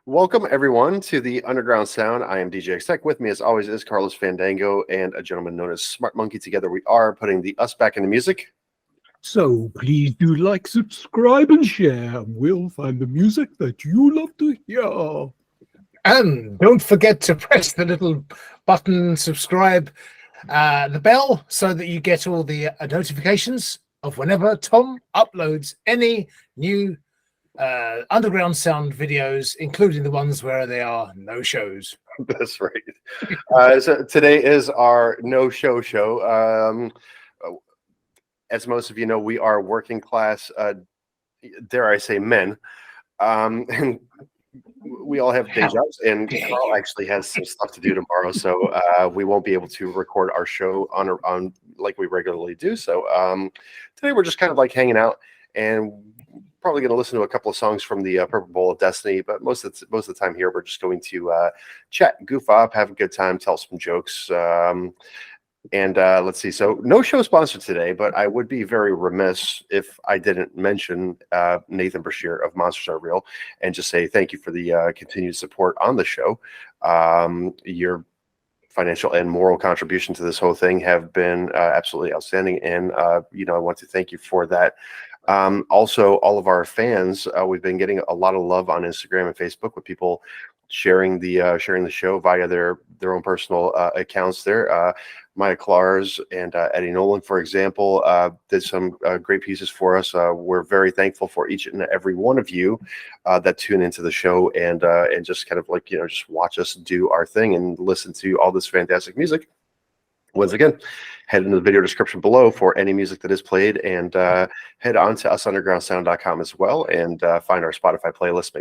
Welcome, everyone, to the Underground Sound. I am DJ Tech. With me, as always, is Carlos Fandango and a gentleman known as Smart Monkey. Together, we are putting the us back into music. So please do like, subscribe, and share, and we'll find the music that you love to hear. And don't forget to press the little button, subscribe, the bell, so that you get all the notifications of whenever Tom uploads any new Underground Sound videos, including the ones where there are no shows. That's right. So today is our no-show show. As most of you know, we are working class, dare I say, men. And we all have day jobs, and Carl actually has some stuff to do tomorrow, so we won't be able to record our show on like we regularly do. So today we're just kind of like hanging out, and probably going to listen to a couple of songs from the Purple Bowl of Destiny, but most of the time here we're just going to chat, goof up, have a good time, tell some jokes, and let's see. So no show sponsor today, but I would be very remiss if I didn't mention Nathan Brashear of Monsters Are Real and just say thank you for the continued support on the show. Your financial and moral contribution to this whole thing have been absolutely outstanding, and I want to thank you for that. Also, all of our fans, we've been getting a lot of love on Instagram and Facebook with people sharing the show via their own personal accounts there. Maya Klars and Eddie Nolan, for example, did some great pieces for us. We're very thankful for each and every one of you that tune into the show and just kind of like, just watch us do our thing and listen to all this fantastic music. Once again, head into the video description below for any music that is played, and head on to usundergroundsound.com as well and find our Spotify playlist.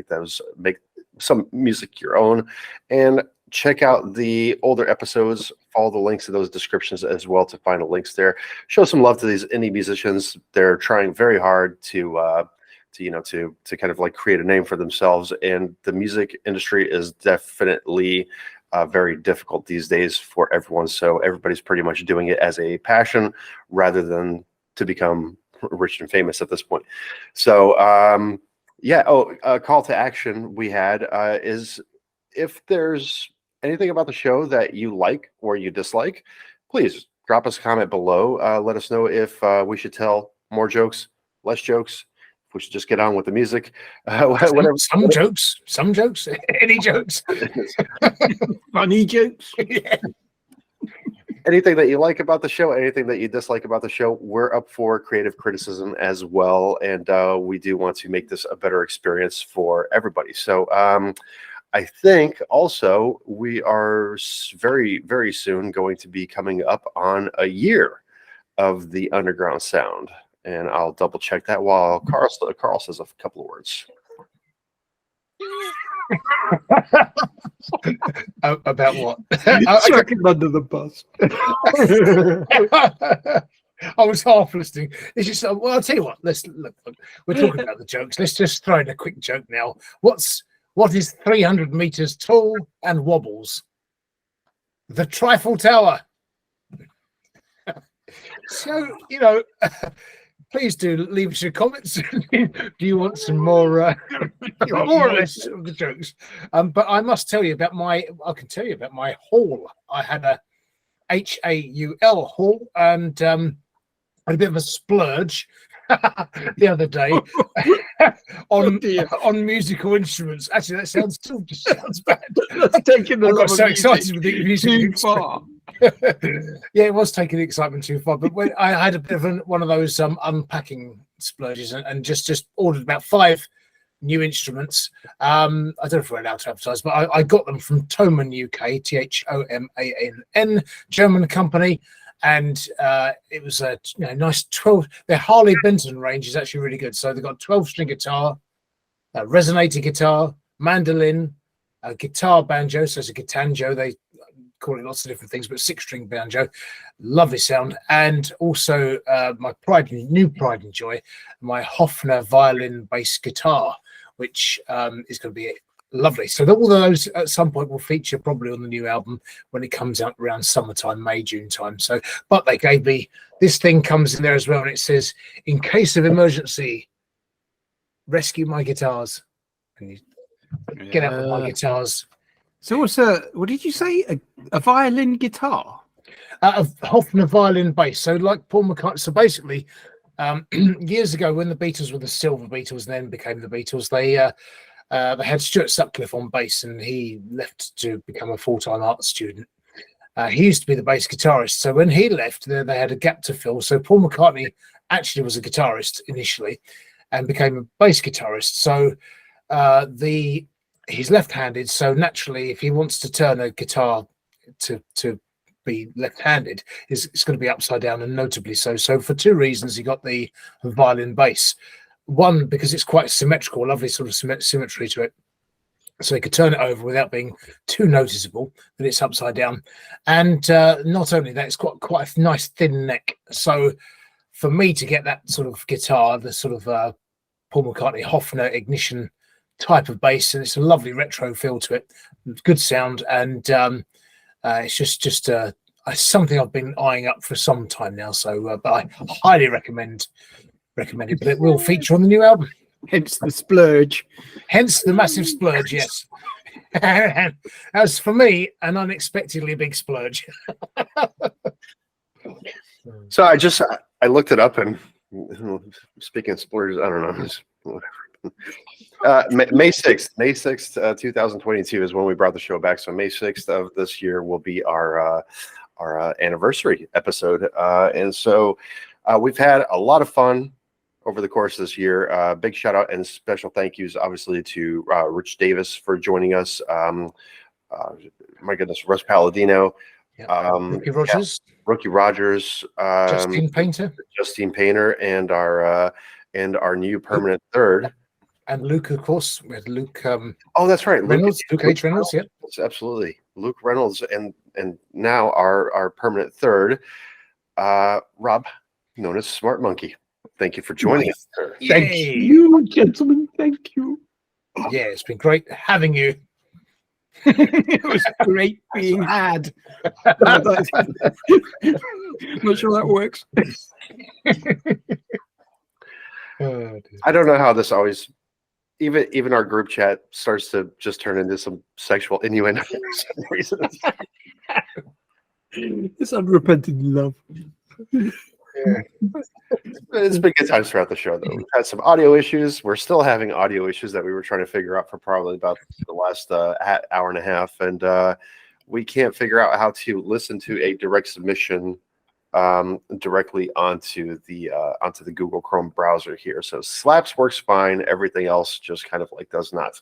Make some music your own, and check out the older episodes. Follow the links to those descriptions as well to find the links there. Show some love to these indie musicians. They're trying very hard to kind of like create a name for themselves, and the music industry is definitely very difficult these days for everyone. So everybody's pretty much doing it as a passion rather than to become rich and famous at this point. So call to action we had is if there's anything about the show that you like or you dislike, please drop us a comment below. Let us know if we should tell more jokes, less jokes, we should just get on with the music. Some jokes, any jokes, funny jokes. Yeah. Anything that you like about the show, anything that you dislike about the show, we're up for creative criticism as well. And we do want to make this a better experience for everybody. So I think also we are very, very soon going to be coming up on a year of the Underground Sound. And I'll double check that while Carl says a couple of words. About what? Chucking under the bus. I was half listening. It's just, well, I'll tell you what. Let's look. We're talking about the jokes. Let's just throw in a quick joke now. What is 300 meters tall and wobbles? The Trifle Tower. So, please do leave us your comments. Do you want some more, more or less of the jokes? But I must tell you about I can tell you about my haul. I had a HAUL haul, and had a bit of a splurge the other day on musical instruments. Actually, that sounds bad. That's taking I got so excited with the music too far. Yeah, it was taking the excitement too far. But when I had a bit of one of those unpacking splurges and just ordered about 5 new instruments. I don't know if we're allowed to advertise, but I got them from Thomann UK, THOMANN, German company. And it was a nice 12. Their Harley Benton range is actually really good. So they've got 12-string guitar, a resonator guitar, mandolin, a guitar banjo, so it's a guitanjo. They call it lots of different things, but 6-string banjo, lovely sound. And also my new pride and joy, my Hofner violin bass guitar, which is going to be lovely. So all of those at some point will feature probably on the new album when it comes out around summertime, May, June time. So, but they gave me, this thing comes in there as well, and it says, in case of emergency, rescue my guitars. Can you get out with my guitars? So what did you say? A violin guitar? A Hofner violin bass. So like Paul McCartney. So basically, years ago when the Beatles were the Silver Beatles, then became the Beatles, they had Stuart Sutcliffe on bass, and he left to become a full-time art student. He used to be the bass guitarist. So when he left, they had a gap to fill. So Paul McCartney actually was a guitarist initially and became a bass guitarist. So he's left-handed. So naturally, if he wants to turn a guitar to be left-handed, it's going to be upside down, and notably so. So for two reasons, he got the violin bass. One, because it's quite symmetrical, lovely sort of symmetry to it. So he could turn it over without being too noticeable that it's upside down. And not only that, it's got quite a nice thin neck. So for me to get that sort of guitar, the sort of Paul McCartney Hofner ignition type of bass, and it's a lovely retro feel to it, good sound, and it's just something I've been eyeing up for some time now. So, but I highly recommend it. But it will feature on the new album. Hence the splurge. Hence the massive splurge. Yes. As for me, an unexpectedly big splurge. So I looked it up, and speaking of splurges, I don't know, whatever. May 6th, 2022 is when we brought the show back. So May 6th of this year will be our anniversary episode. And so we've had a lot of fun over the course of this year. Big shout out and special thank yous, obviously, to Rich Davis for joining us. My goodness, Russ Palladino, Rookie Rogers, Rookie Rogers, Justine Painter, and our new permanent third. And Luke, of course. We had Luke. Oh, that's right, Luke H. Reynolds. Yeah, absolutely, Luke Reynolds, and now our permanent third, Rob, known as Smart Monkey. Thank you for joining us. Thank you, gentlemen. Thank you. Yeah, it's been great having you. It was great being had. Not sure that works. I don't know how this always, even our group chat starts to just turn into some sexual innuendo for some reason. It's unrepentant love. Yeah. It's been good times throughout the show, though. We've had some audio issues. We're still having audio issues that we were trying to figure out for probably about the last hour and a half, and we can't figure out how to listen to a direct submission directly onto the Google Chrome browser here. So Slaps works fine. Everything else just kind of like does not.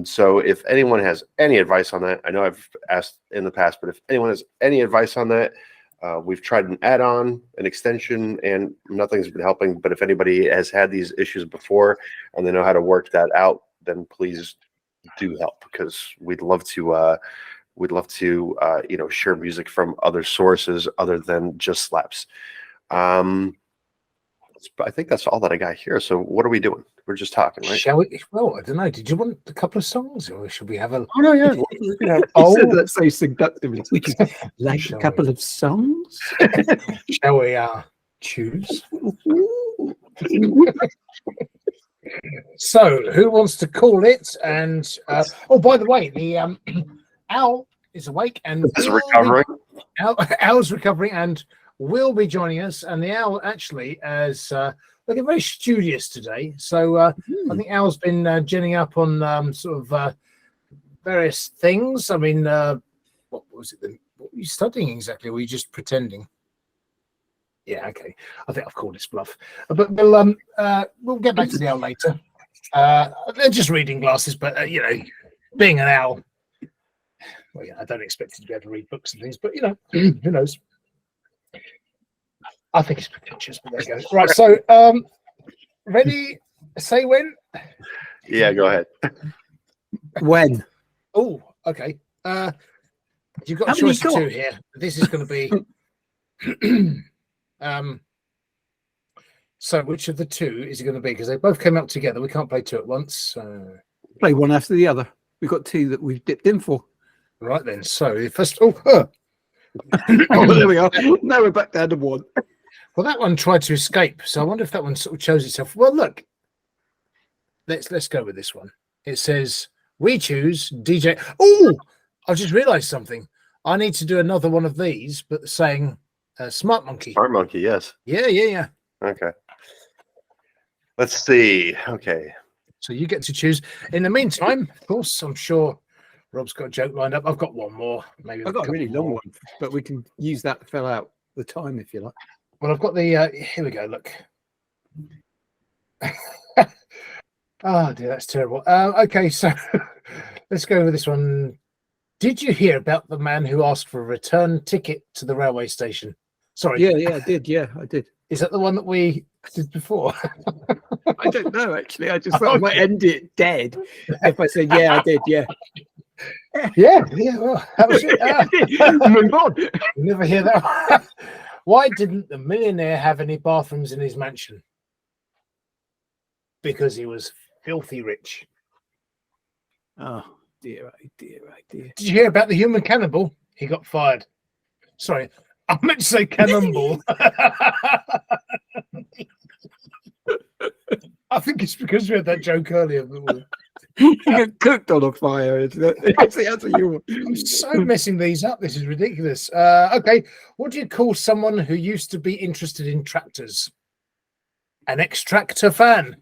So if anyone has any advice on that, I know I've asked in the past, but if anyone has any advice on that, we've tried an add-on, an extension, and nothing's been helping. But if anybody has had these issues before and they know how to work that out, then please do help, because we'd love to share music from other sources other than just Slaps. I think that's all that I got here. So what are we doing? We're just talking, right? Shall we? Well, I don't know. Did you want a couple of songs, or should we have a? Oh no, yeah. We can have, He said that so seductively. Would you like a couple of songs? Shall we choose? So, who wants to call it? And oh, by the way, the Owl is awake and is recovering. Owl's recovering and will be joining us. And the Owl actually is looking very studious today. So I think Owl's been ginning up on sort of various things. I mean, what was it? What were you studying exactly? Or were you just pretending? Yeah, okay. I think I've called this bluff. But we'll get back to the Owl later. They're just reading glasses, but being an owl, well, yeah, I don't expect you to be able to read books and things, but who knows? I think it's pretentious, but there you go. Right, so ready? Say when? Yeah, go ahead. When? Oh, okay. You've got How a many choice of got? two here. This is going to be. So, which of the two is it going to be? Because they both came out together. We can't play two at once. So... Play one after the other. We've got two that we've dipped in for. Right then. So, the first. Oh, there we are. Now we're back down to one. Well, that one tried to escape. So, I wonder if that one sort of chose itself. Well, look. Let's go with this one. It says we choose DJ. Oh, I just realised something. I need to do another one of these, but saying Smart Monkey. Smart Monkey, yes. Yeah. Okay. Let's see. Okay. So you get to choose. In the meantime, of course, I'm sure Rob's got a joke lined up. I've got one more. Maybe I've got a really couple long more. one, but we can use that to fill out the time if you like. Well, I've got the. Here we go. Look. Oh dear, that's terrible. Okay, so let's go with this one. Did you hear about the man who asked for a return ticket to the railway station? Sorry. Yeah, I did. Yeah, I did. Is that the one that we did before? I don't know, actually. I just thought I might end it dead if I said, yeah, I did. Yeah. Yeah. Well, that was it. Move on. You never hear that. Why didn't the millionaire have any bathrooms in his mansion? Because he was filthy rich. Oh, dear. Did you hear about the human cannibal? He got fired. Sorry, I meant to say cannonball. I think it's because we had that joke earlier. You get cooked on a fire. It's the answer you want. I'm so messing these up. This is ridiculous. Okay, what do you call someone who used to be interested in tractors? An extractor fan.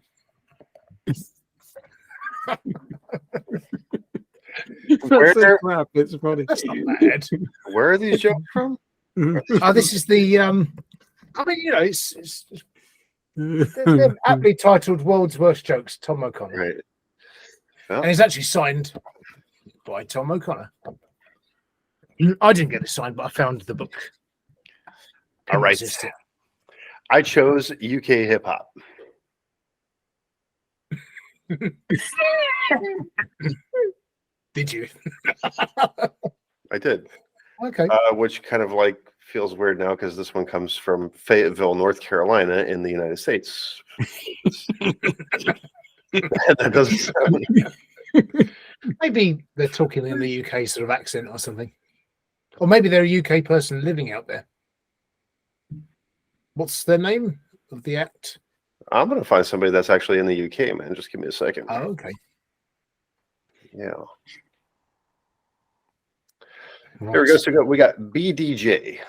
Where- Crap, it's funny. That's not bad. Where are these jokes from? This is the. I mean, you know, it's they're aptly titled "World's Worst Jokes." Tom O'Connor, Right. and he's actually signed by Tom O'Connor. I didn't get it signed, but I found the book. All right. Resist it. I chose UK hip hop. Did you? I did. Okay. Which kind of like feels weird now because this one comes from Fayetteville, North Carolina, in the United States. That doesn't sound. Maybe they're talking in the UK sort of accent or something, or maybe they're a UK person living out there. What's their name of the act? I'm gonna find somebody that's actually in the UK, man. Just give me a second. Oh, okay. Yeah. Right. Here we go. So we got B.D.J.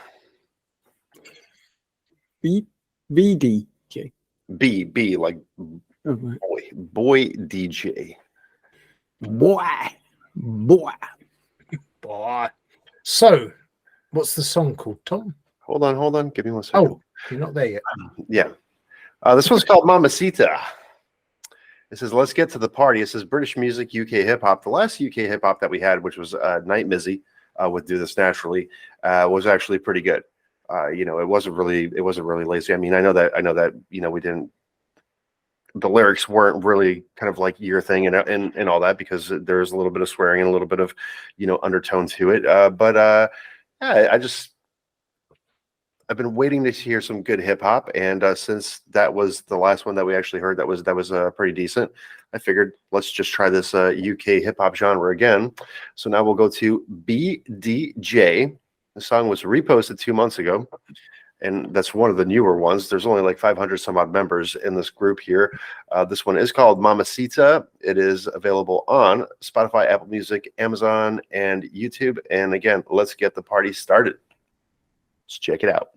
B.D.J. B like Oh, right. boy DJ. Boy. Boy. So, what's the song called, Tom? Hold on. Give me 1 second. Oh, you're not there yet. Yeah. This one's called Mamacita. It says, let's get to the party. It says British music, UK hip hop. The last UK hip hop that we had, which was Night Mizzy with Do This Naturally, was actually pretty good. You know, it wasn't really lazy. I mean, I know that, you know, the lyrics weren't really kind of like your thing and all that, because there's a little bit of swearing and a little bit of, you know, undertone to it. Yeah, I've been waiting to hear some good hip hop, and since that was the last one that we actually heard, that was pretty decent. I figured let's just try this UK hip hop genre again. So now we'll go to B.D.J. The song was reposted 2 months ago, and that's one of the newer ones. There's only like 500 some odd members in this group here. This one is called Mamacita. It is available on Spotify, Apple Music, Amazon, and YouTube. And again, let's get the party started. Let's check it out.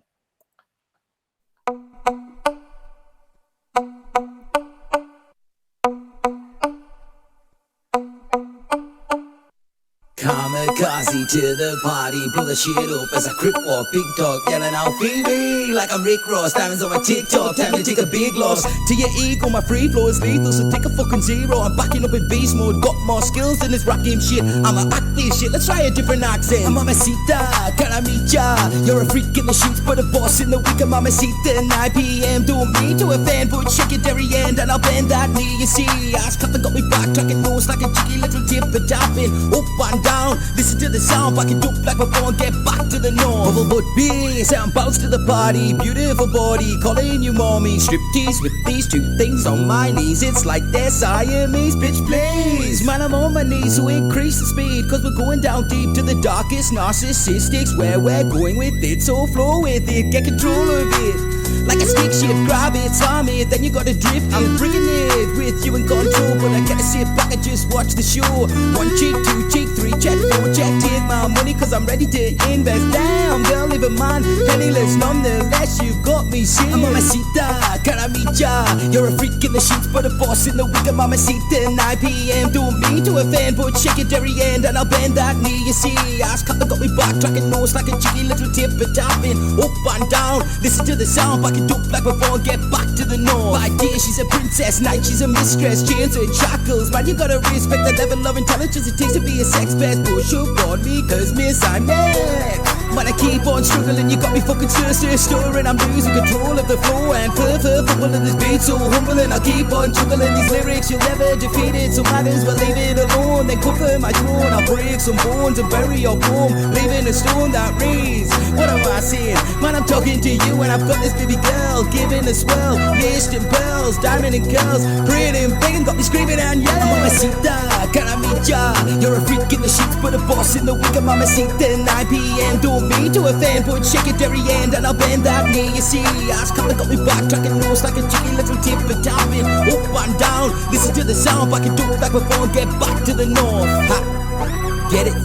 Kamikaze to the party, blow the shit up as I crip walk, big dog yelling out Phoebe like I'm Rick Ross, diamonds on my TikTok, time to take a big loss. To your ego, my free flow is lethal, so take a fucking zero. I'm backing up in beast mode, got more skills than this rap game shit. I'ma act this shit, let's try a different accent. I'm Mamacita, can I meet ya? You're a freak in the sheets, but a boss in the week. I'm Mamacita, 9 p.m. Don't mean to offend, but check it every end and I'll bend that knee. You see, ass cuffing got me back, tracking nose like a cheeky little tip, but tapping up and down. Listen to the sound, back it up like we're born, get back to the norm. Bubble butt bass, and bounce to the party. Beautiful body, calling you mommy. Striptease with these two things on my knees. It's like they're Siamese, bitch please. Man, I'm on my knees, so increase the speed. Cause we're going down deep to the darkest narcissistics. Where we're going with it, so flow with it. Get control of it. Like a stick shift, grab it, slam it, then you gotta drift it. I'm bringing it with you in control, but I gotta sit back and just watch the show. 1 cheek, 2 cheek, 3 check, 4 check, take my money cause I'm ready to invest. Damn, girl, live a man, penniless, nonetheless, you got me shit. I'm Mamacita, can I meet ya? You're a freak in the sheets, but a boss in the week. I'm Mamacita, 9 p.m. Don't mean to offend, but shake your dairy end and I'll bend that knee. You see, ass cut got me back, tracking nose like a cheeky little tip, but tapping up and down. Listen to the sound, back it up like before, get back to the north. By day she's a princess, night she's a mistress. Chains and shackles, man, you gotta respect the level of intelligence it takes to be a sex pest. Push up on me, cause miss I'm neck. Man, I keep on struggling, you got me fucking stirring. I'm losing control of the flow and fumbling this beat so humbling. I'll keep on juggling these lyrics, you'll never defeat it. So matters, well leave it alone, then cover my throne. I'll break some bones and bury your poem, leaving a stone that reads. What am I saying? Man, I'm talking to you and I've got this baby girl, giving a swell, laced in pearls, diamond and curls, pretty and big and got me screaming and yelling. Mamacita, can I meet ya? You're a freak in the sheets, but a boss in the week. I'm Mamacita, 9 p.m. Don't mean to offend, but shake your dairy end and I'll bend that knee. You see, ass kinda got me back, tracking nose like a cheeky little tip, but tapping up and down. Listen to the sound, back it up like before, get back to the north. Ha. Get it?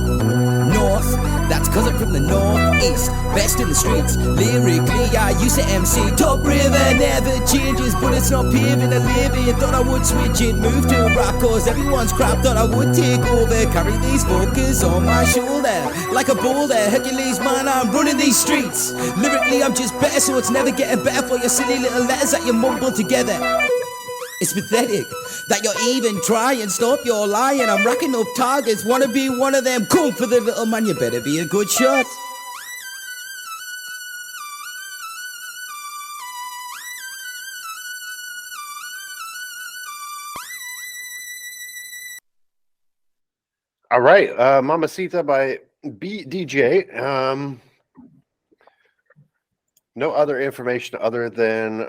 North. That's cause I'm from the northeast, best in the streets. Lyrically, I used to MC. Top river never changes, but it's not paving a living. Thought I would switch it, move to rap, cause everyone's crap. Thought I would take over, carry these focus on my shoulder. Like a boulder, Hercules, man, I'm running these streets. Lyrically, I'm just better, so it's never getting better for your silly little letters that you mumble together. It's pathetic that you're even trying. Stop your lying. I'm racking up targets. Wanna be one of them? Come for the little man. You better be a good shot. All right, Mamacita by B.D.J. No other information other than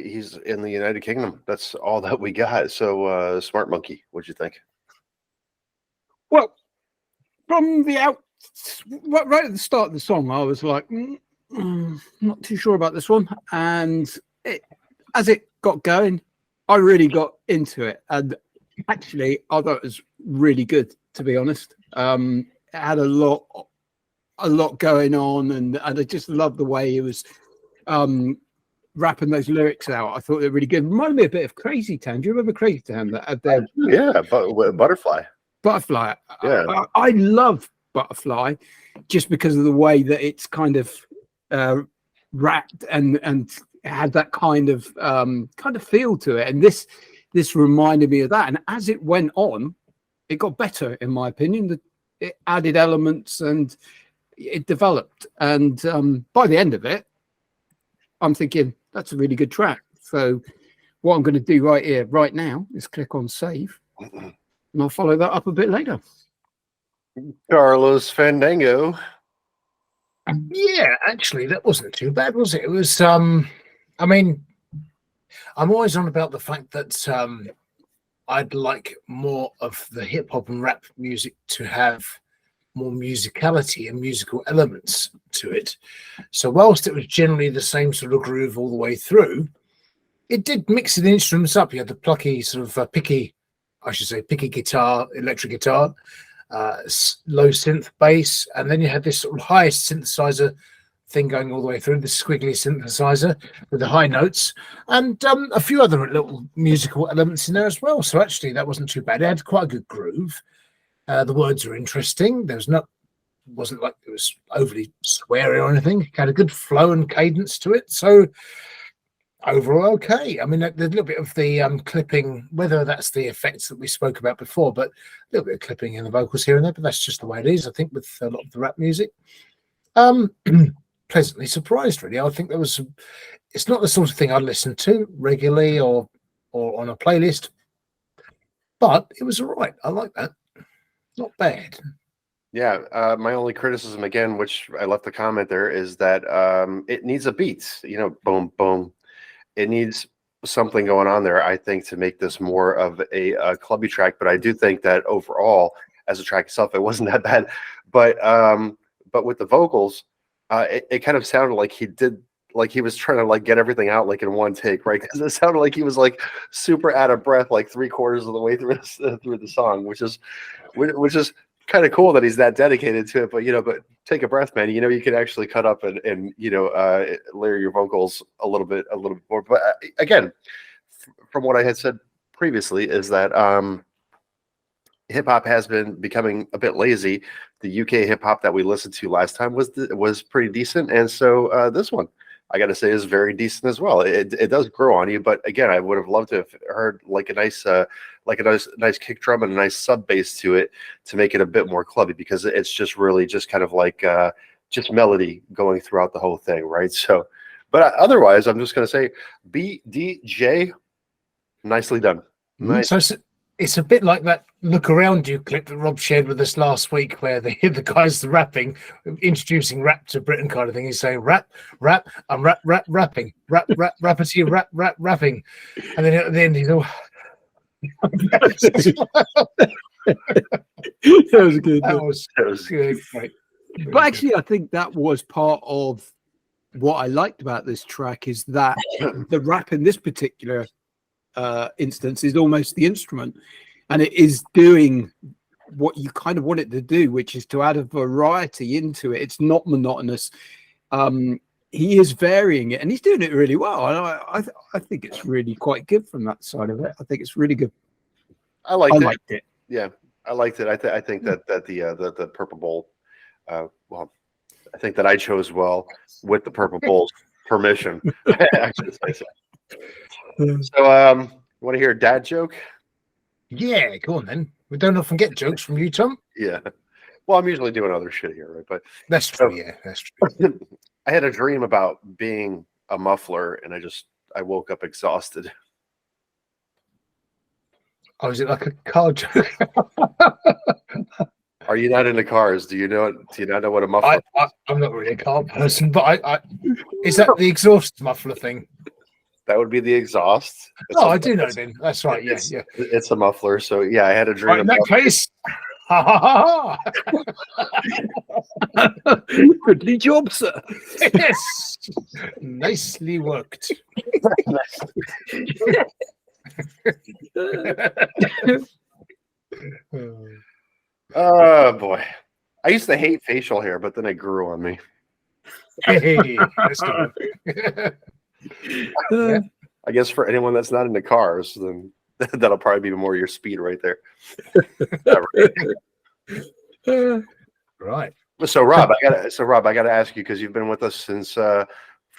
he's in the United Kingdom. That's all that we got. So, Smart Monkey, what'd you think? Well, from the right at the start of the song, I was like, not too sure about this one. And as it got going, I really got into it. And actually, I thought it was really good, to be honest. It had a lot going on, and I just loved the way he was rapping those lyrics out. I thought they were really good. Reminded me a bit of Crazy Town. Do you remember Crazy Town? That had their Butterfly. Butterfly. Yeah, I love Butterfly just because of the way that it's kind of rapped and had that kind of feel to it. And this reminded me of that. And as it went on, it got better, in my opinion. It added elements and it developed. And by the end of it, I'm thinking that's a really good track. So what I'm going to do right here, right now, is click on save, and I'll follow that up a bit later. Carlos Fandango. Yeah, actually, that wasn't too bad, was it? It was, I mean, I'm always on about the fact that I'd like more of the hip hop and rap music to have more musicality and musical elements to it. So whilst it was generally the same sort of groove all the way through, it did mix the instruments up. You had the plucky sort of picky guitar, electric guitar, low synth bass, and then you had this sort of high synthesizer thing going all the way through, the squiggly synthesizer with the high notes, and a few other little musical elements in there as well. So actually that wasn't too bad. It had quite a good groove. The words were interesting. Wasn't like it was overly sweary or anything. It had a good flow and cadence to it. So overall, okay. I mean, there's a little bit of the clipping, whether that's the effects that we spoke about before, but a little bit of clipping in the vocals here and there, but that's just the way it is, I think, with a lot of the rap music. Pleasantly surprised, really. I think it's not the sort of thing I'd listen to regularly or on a playlist, but it was all right. I like that. Not bad. Yeah, my only criticism again, which I left a comment there, is that it needs a beat. Boom, boom. It needs something going on there, I think, to make this more of a clubby track. But I do think that overall, as a track itself, it wasn't that bad. But with the vocals, it kind of sounded like he was trying to like get everything out like in one take, right? Because it sounded like he was like super out of breath, like 3/4 of the way through the song, which is kind of cool that he's that dedicated to it. But take a breath, man. You can actually cut up and layer your vocals a little bit more. But again, from what I had said previously, is that hip hop has been becoming a bit lazy. The UK hip hop that we listened to last time was pretty decent, and so this one, I got to say, is very decent as well. It does grow on you, but again, I would have loved to have heard like a nice kick drum and a nice sub bass to it to make it a bit more clubby, because it's just really just kind of like just melody going throughout the whole thing, right? So, but otherwise, I'm just going to say B.D.J, nicely done. Nice. So it's a bit like that "Look Around You" clip that Rob shared with us last week, where the guy's rapping, introducing rap to Britain kind of thing. He's saying rap, I'm rapping, rappity, rapping, and then at the end he's all. That was good. That was good. Right. But actually, I think that was part of what I liked about this track, is that the rap in this particular instance is almost the instrument, and it is doing what you kind of want it to do, which is to add a variety into it. It's not monotonous. He is varying it, and he's doing it really well. And I think it's really quite good from that side of it. I think it's really good. I liked it. Yeah, I liked it. I think that the Purple Bowl, well, I think that I chose well with the Purple Bowl's permission. I should say so. So, want to hear a dad joke? Yeah, go on then. We don't often get jokes from you, Tom. Yeah. Well, I'm usually doing other shit here, right? But that's true. Yeah, that's true. I had a dream about being a muffler, and I woke up exhausted. Oh, is it like a car joke? Are you not into cars? Do you not know what a muffler is? I'm not really a car person, but is that the exhaust muffler thing? That would be the exhaust. I do know then. That's right. Yeah. It's a muffler. So yeah, I had a dream. In that case, ha. Goodly job, sir. Yes, nicely worked. Oh boy, I used to hate facial hair, but then it grew on me. Hey, that's good. Yeah. I guess for anyone that's not into cars, then that'll probably be more your speed right there. Right. So Rob, I gotta ask you, because you've been with us since, for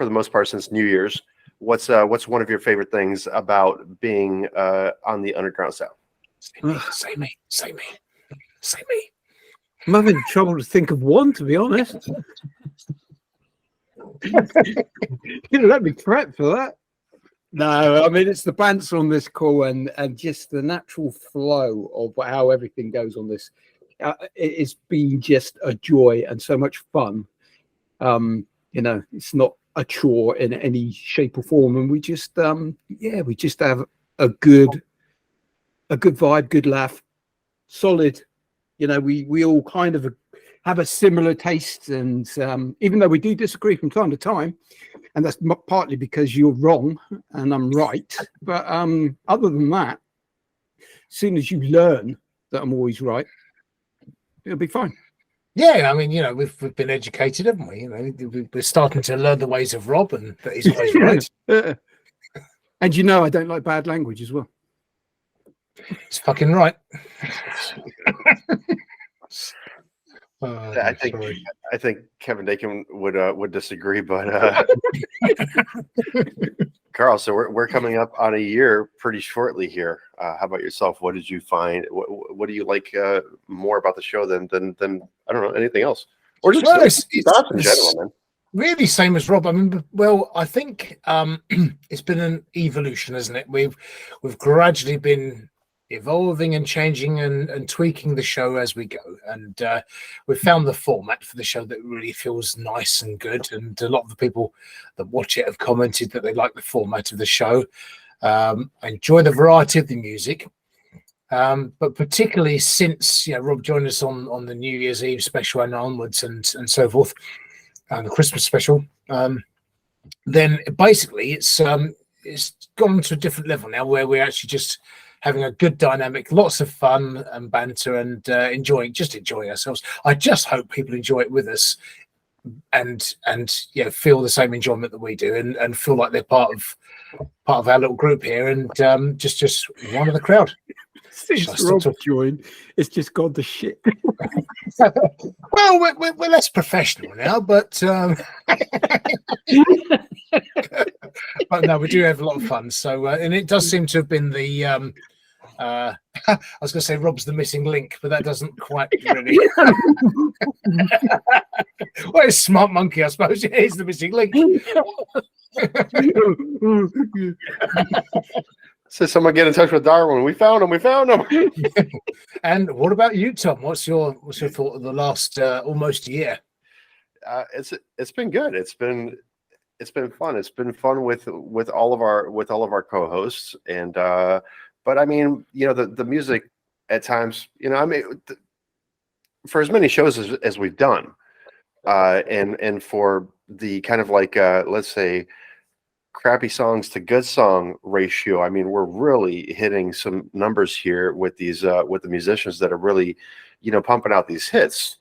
the most part, since New Year's. What's one of your favorite things about being on the Underground Sound? Say me. I'm having trouble to think of one, to be honest. Let me prep for that. No, I mean, it's the banter on this call and just the natural flow of how everything goes on this. It's been just a joy and so much fun. It's not a chore in any shape or form, and we just have a good vibe, good laugh, solid. We all kind of have a similar taste, and even though we do disagree from time to time, and that's partly because you're wrong and I'm right, but other than that, as soon as you learn that I'm always right, it'll be fine. Yeah, I mean, we've been educated, haven't we? We're starting to learn the ways of Rob, and that he's always right. And I don't like bad language as well. It's fucking right. I think Kevin Dakin would disagree, but Carl, so we're coming up on a year pretty shortly here. How about yourself? What did you find? What do you like more about the show than I don't know, anything else, or just thoughts in general, man? Really, same as Rob. I mean, well, I think it's been an evolution, hasn't it? We've gradually been evolving and changing and tweaking the show as we go. And we've found the format for the show that really feels nice and good. And a lot of the people that watch it have commented that they like the format of the show. I enjoy the variety of the music. But particularly since Rob joined us on the New Year's Eve special and onwards and so forth, and the Christmas special, then basically it's gone to a different level now, where we're actually just having a good dynamic, lots of fun and banter, and enjoying ourselves. I just hope people enjoy it with us, and feel the same enjoyment that we do, and feel like they're part of our little group here, and just one of the crowd. Since Rob joined, it's just gone to shit. Well, we're less professional now, but but no, we do have a lot of fun. So, and it does seem to have been the I was going to say Rob's the missing link, but that doesn't quite really. Well, it's Smart Monkey, I suppose. It is the missing link. So someone get in touch with Darwin. We found him. We found him. And what about you, Tom? What's your thought of the last almost year? It's been good. It's been fun. It's been fun with all of our co-hosts, and but I mean, the music at times, for as many shows as we've done, and for the kind of like let's say crappy songs to good song ratio, I mean, we're really hitting some numbers here with these with the musicians that are really pumping out these hits.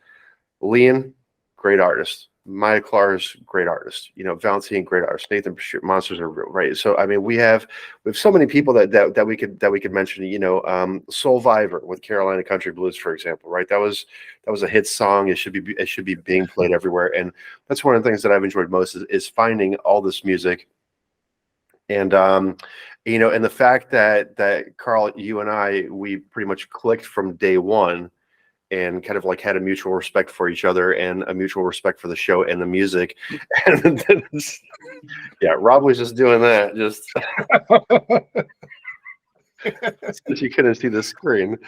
Leon, great artist. Maya Clark's great artist. Valentine, great artist. Nathan Bashir, Monsters are real, right? So I mean, we have so many people that we could mention. Soulviver with Carolina Country Blues, for example, right? That was a hit song. It should be being played everywhere, and that's one of the things that I've enjoyed most is finding all this music. And and the fact that Carl, you and I, we pretty much clicked from day one, and kind of like had a mutual respect for each other and a mutual respect for the show and the music. And yeah, Rob was just doing that, just since you couldn't see the screen.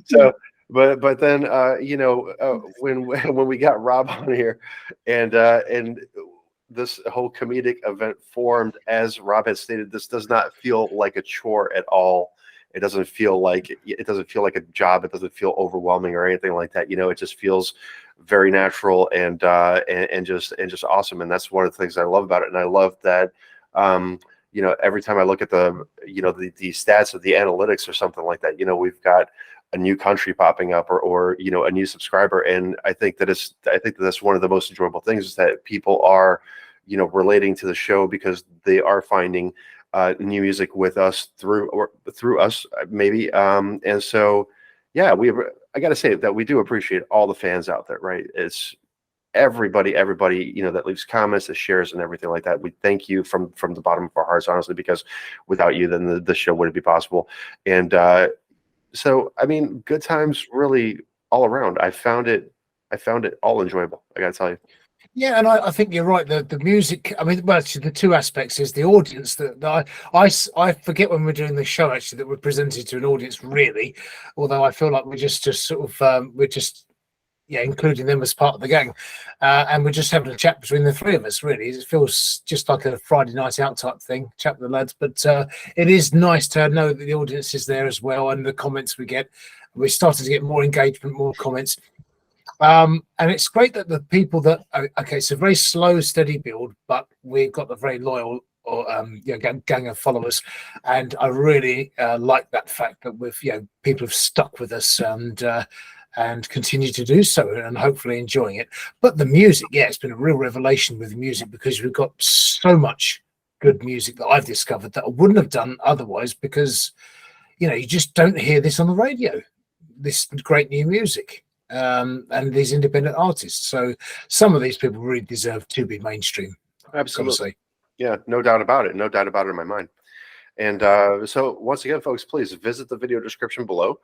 So, but then when we got Rob on here, and this whole comedic event formed, as Rob has stated, this does not feel like a chore at all. It doesn't feel like a job. It doesn't feel overwhelming or anything like that. It just feels very natural and just awesome. And that's one of the things I love about it. And I love that every time I look at the stats of the analytics or something like that, we've got a new country popping up or a new subscriber. And I think that's one of the most enjoyable things, is that people are relating to the show because they are finding new music with us through us, maybe. And so, yeah, I got to say that we do appreciate all the fans out there, right? It's everybody, that leaves comments, that shares, and everything like that. We thank you from the bottom of our hearts, honestly, because without you, then the show wouldn't be possible. And so, I mean, good times really all around. I found it all enjoyable, I got to tell you. Yeah, and I think you're right. The music, I mean, well, actually, the two aspects is the audience that I forget when we're doing the show, actually, that we're presented to an audience, really, although I feel like we're just sort of including them as part of the gang, and we're just having a chat between the three of us. Really, it feels just like a Friday night out type thing, chat with the lads. But it is nice to know that the audience is there as well, and the comments we get. We're starting to get more engagement, more comments. And it's great that the people that it's a very slow, steady build, but we've got a very loyal gang of followers, and I really like that fact that people have stuck with us and continue to do so, and hopefully enjoying it. But the music, it's been a real revelation with the music, because we've got so much good music that I've discovered that I wouldn't have done otherwise, because you just don't hear this on the radio, this great new music. And these independent artists. So some of these people really deserve to be mainstream. Absolutely. Yeah, no doubt about it. No doubt about it in my mind. And so once again, folks, please visit the video description below.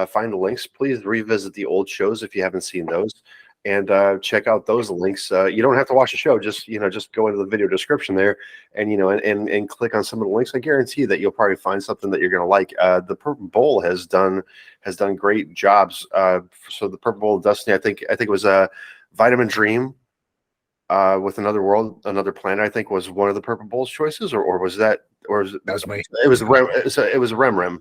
Find the links. Please revisit the old shows if you haven't seen those. and check out those links. You don't have to watch the show; just just go into the video description there, and and click on some of the links. I guarantee that you'll probably find something that you're going to like. The Purple Bowl has done great jobs. So the Purple Bowl of Destiny, I think it was Vitamin Dream with Another World, Another Planet. I think was one of the Purple Bowl's choices, or was that? Or was it? That was me. It was Rem. It was Rem. Rem,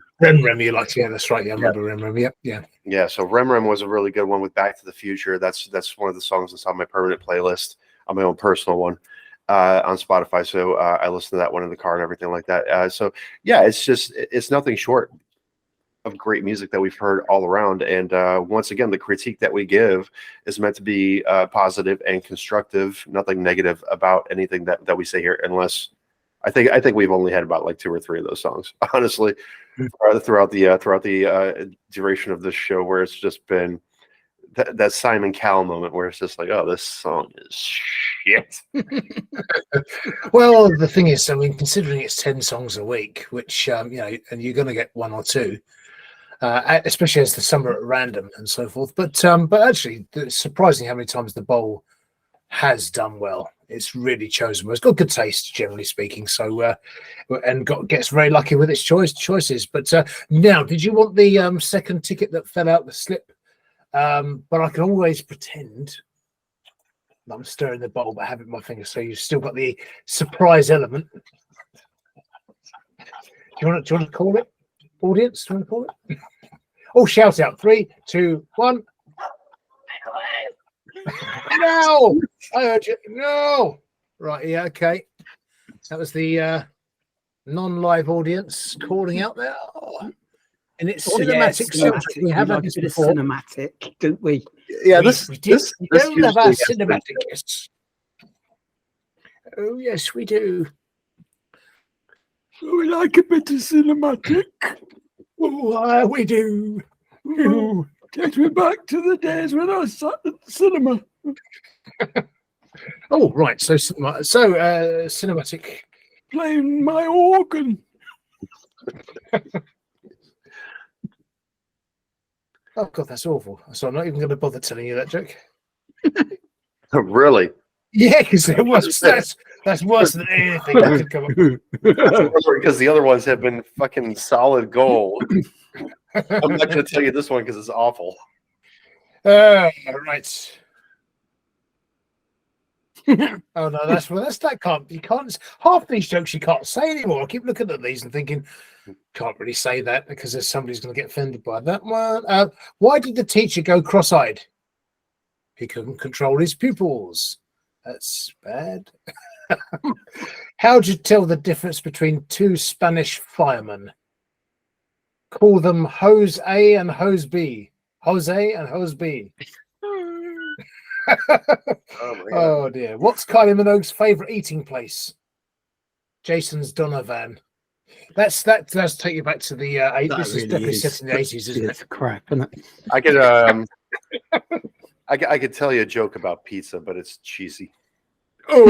you liked, yeah, that's right. Yeah, I remember Rem. Yeah. So Rem was a really good one with Back to the Future. That's one of the songs that's on my permanent playlist, on my own personal one, on Spotify. So I listen to that one in the car and everything like that. So yeah, it's nothing short of great music that we've heard all around. And once again, the critique that we give is meant to be positive and constructive, nothing negative about anything that we say here, unless. I think we've only had about like 2 or 3 of those songs, honestly, throughout the duration of this show, where it's just been that Simon Cowell moment where it's just like, oh, this song is shit. Well, the thing is, I mean, considering it's 10 songs a week, which and you're going to get 1 or 2, especially as the summer at random and so forth. But actually, it's surprising how many times the bowl has done well. It's really chosen well. It's got good taste, generally speaking. So, gets very lucky with its choices. But now, did you want the second ticket that fell out the slip? But I can always pretend that I'm stirring the bowl, but I have it in my finger. So you've still got the surprise element. Do you want to call it, audience? Do you want to call it? Oh, shout out! 3, 2, 1. No, I heard you. No, right, yeah, okay. That was the non-live audience calling out there, and it's cinematic. Cinematic. We have like this a bit of before. cinematic, don't we? Yeah, We do love our cinematic usually guests. Oh yes, we do. We like a bit of cinematic. Oh, we do. Ooh, takes me back to the days when I sat at the cinema. Oh, right. So cinematic. Playing my organ. Oh God, that's awful. So I'm not even going to bother telling you that joke. Really? Yeah, because that's worse than anything that could come up. Because the other ones have been fucking solid gold. I'm not going to tell you this one because it's awful. Right. Oh no, that can't. You can't. Half these jokes you can't say anymore. I keep looking at these and thinking, can't really say that because there's somebody's going to get offended by that one. Why did the teacher go cross-eyed? He couldn't control his pupils. That's bad. How'd you tell the difference between 2 Spanish firemen? Call them Hose A and Hose B. Jose and Hose B. Oh dear. What's Kylie Minogue's favorite eating place? Jason's Donovan. That does take you back to the 80s. This is definitely set in the 80s, isn't it? Crap, isn't it? I could I could tell you a joke about pizza, but it's cheesy. Oh,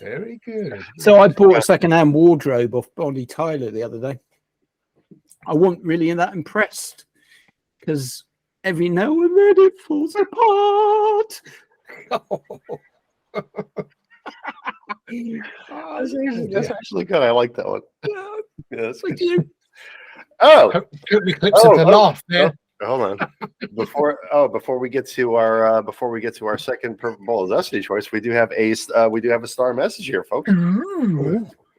very good. So I bought a second-hand wardrobe off Bonnie Tyler the other day. I wasn't really that impressed because every now and then it falls apart. That's actually good. I like that one. Yes. Thank you. Oh, Totally clips of the laugh there. hold on. Before we get to our second Purple Bowl of Destiny choice, we do have a star message here, folks.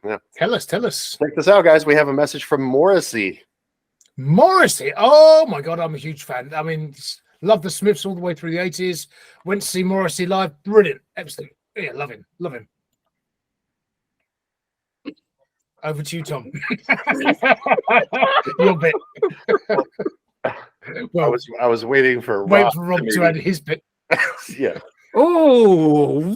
Yeah. Tell us. Check this out, guys. We have a message from Morrissey. Morrissey. Oh my God, I'm a huge fan. I mean, love the Smiths all the way through the 80s. Went to see Morrissey live. Brilliant. Absolutely. Yeah, love him. Over to you, Tom. Your bit. Well, I was waiting for Rob to add his bit. Yeah. Oh,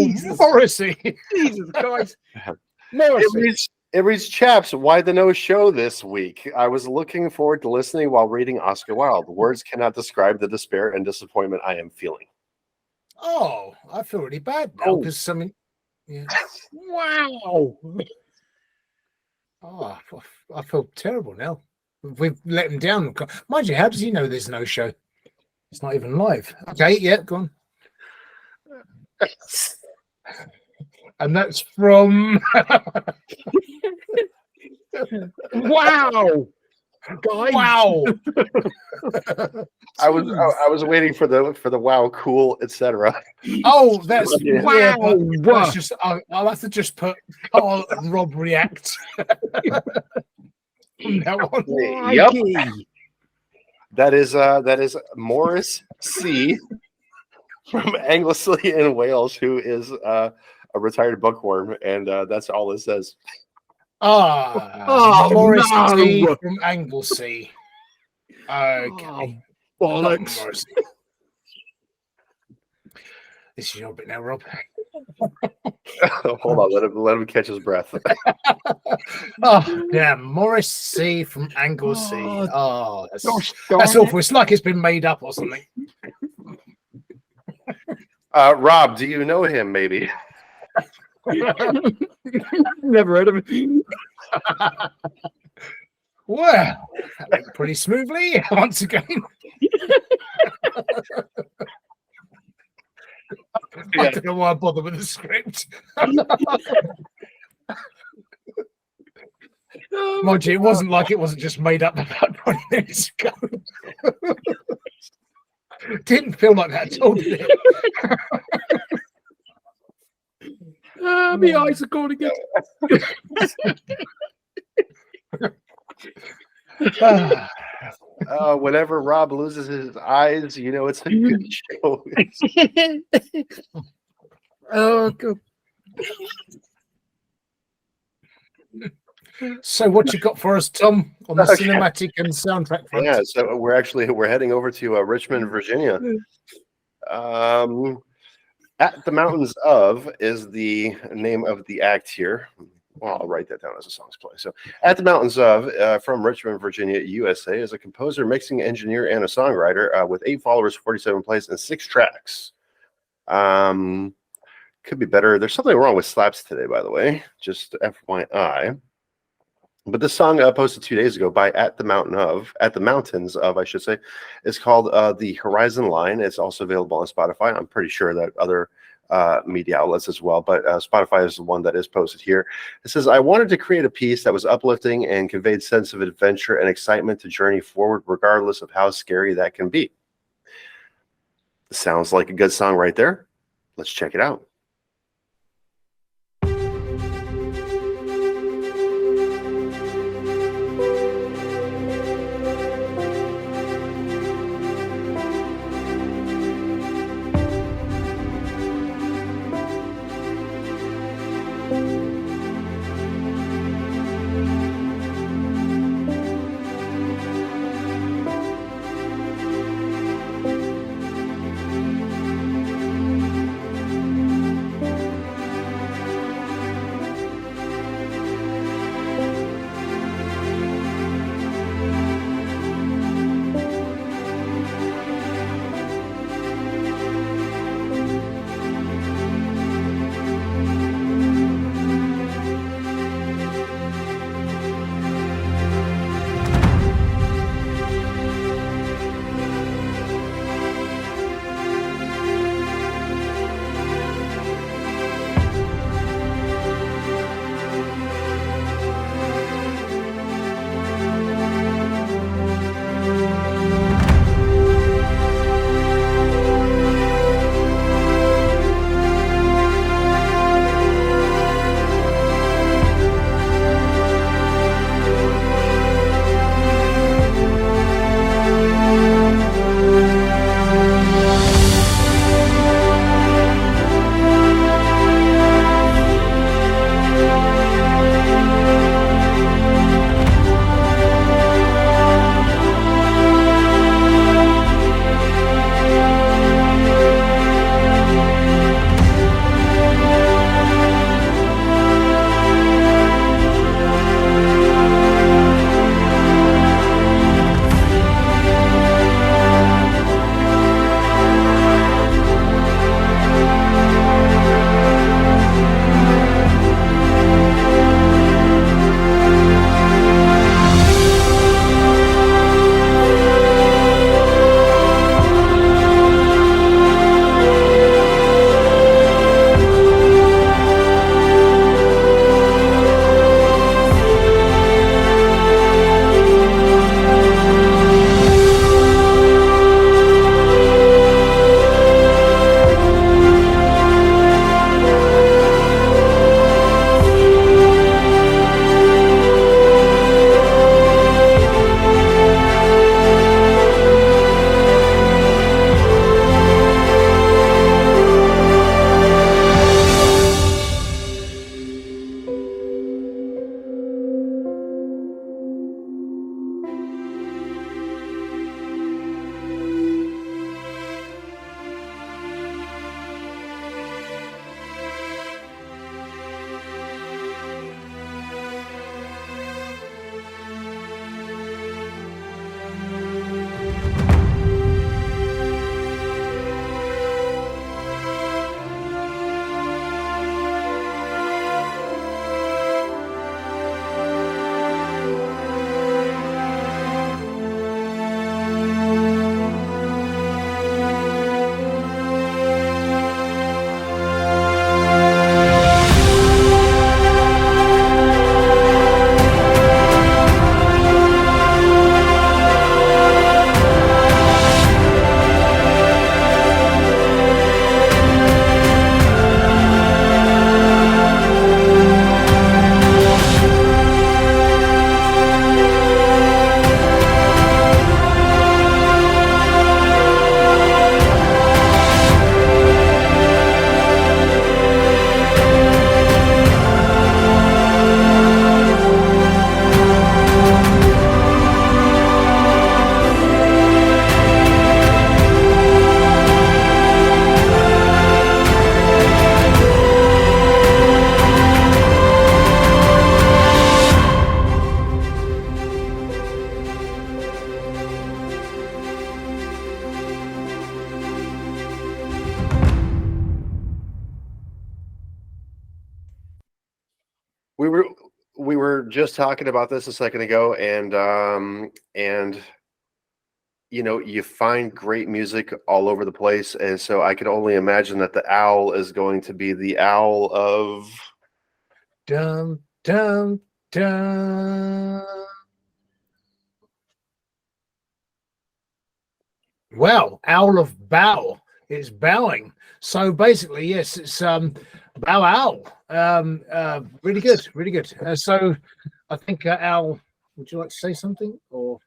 Jesus. Morrissey. Jesus Christ. Morrissey. It reads, chaps, why the no show this week? I was looking forward to listening while reading Oscar Wilde. Words cannot describe the despair and disappointment I am feeling. Oh, I feel really bad now because something. Yeah. Wow. Oh, I feel terrible now. We've let him down. Mind you, how does he know there's no show? It's not even live. Okay, yeah, go on. And that's from Wow, guys! wow. I was waiting for the wow, cool, etc. Oh, that's Yeah. yeah, Wow. that's just I'll have to just put Carl and Rob react from now on. Yep. Crikey. That is Morris C. from Anglesey in Wales, who is a retired bookworm, and that's all it says. Oh, Morris no. C from Anglesey. Okay. Oh, Not bollocks. Morris. This is your bit now, Rob. Hold on, let him catch his breath. Oh, yeah, Morris C from Anglesey. Oh, Oh, that's Gosh, awful. It's like it's been made up or something. Rob, do you know him? Maybe. never heard of him. Well, that went pretty smoothly once again. I don't know why I bother with the script. Mind you, it wasn't like it wasn't just made up about 20 minutes ago. Didn't feel like that at all, did it? My eyes are going again. Whenever Rob loses his eyes, you know it's a good show. Oh, God. So, what you got for us, Tom, on the Okay. cinematic and soundtrack front? Yeah, so we're heading over to Richmond, Virginia. At the Mountains of is the name of the act here. Well, I'll write that down as the song's play. So, At the Mountains of, from Richmond, Virginia, USA, is a composer, mixing engineer, and a songwriter with 8 followers, 47 plays, and 6 tracks. Could be better. There's something wrong with slaps today, by the way. Just FYI. But this song posted 2 days ago by At the Mountains of, I should say, is called The Horizon Line. It's also available on Spotify. I'm pretty sure that other media outlets as well, but Spotify is the one that is posted here. It says, I wanted to create a piece that was uplifting and conveyed sense of adventure and excitement to journey forward, regardless of how scary that can be. Sounds like a good song right there. Let's check it out. We were just talking about this a second ago, and you know, you find great music all over the place, and so I can only imagine that the owl is going to be the owl of Dum dum dum. Well, Owl of Bow. It's bowing. So basically, yes, it's Bow Owl. Really good, really good. So I think Owl, would you like to say something or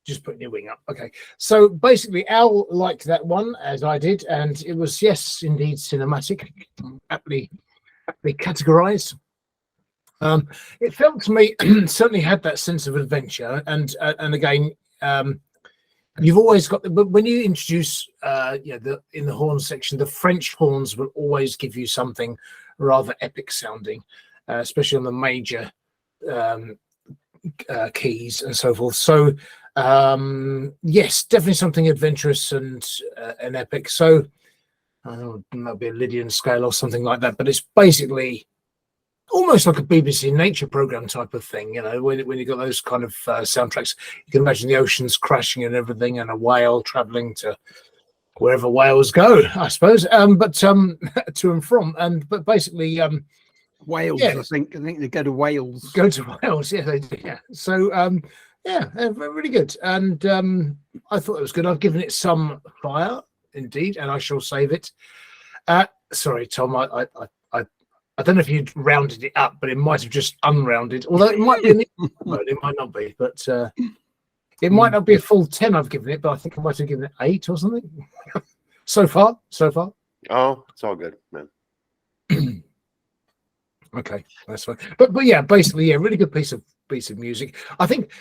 just putting your wing up? Okay. So basically, Owl liked that one as I did, and it was, yes, indeed cinematic, aptly categorized. It felt to me certainly had that sense of adventure, and again, you've always got, but when you introduce, in the horn section, the French horns will always give you something rather epic sounding, especially on the major keys and so forth. So, yes, definitely something adventurous and epic. So, I don't know, it might be a Lydian scale or something like that, but it's basically almost like a BBC nature program type of thing, you know, when you got those kind of soundtracks. You can imagine the oceans crashing and everything, and a whale traveling to wherever whales go, I suppose, but to and from, but basically Wales, yeah. I think they go to Wales. Go to Wales, yeah, they do, yeah. So really good, and I thought it was good. I've given it some fire indeed, and I shall save it. Sorry, Tom, I don't know if you'd rounded it up, but it might have just unrounded. Although it might be it might not be, but it might not be a full 10 I've given it, but I think I might have given it 8 or something. so far. Oh, it's all good, man. Okay, that's fine. But yeah, basically, yeah, really good piece of music. I think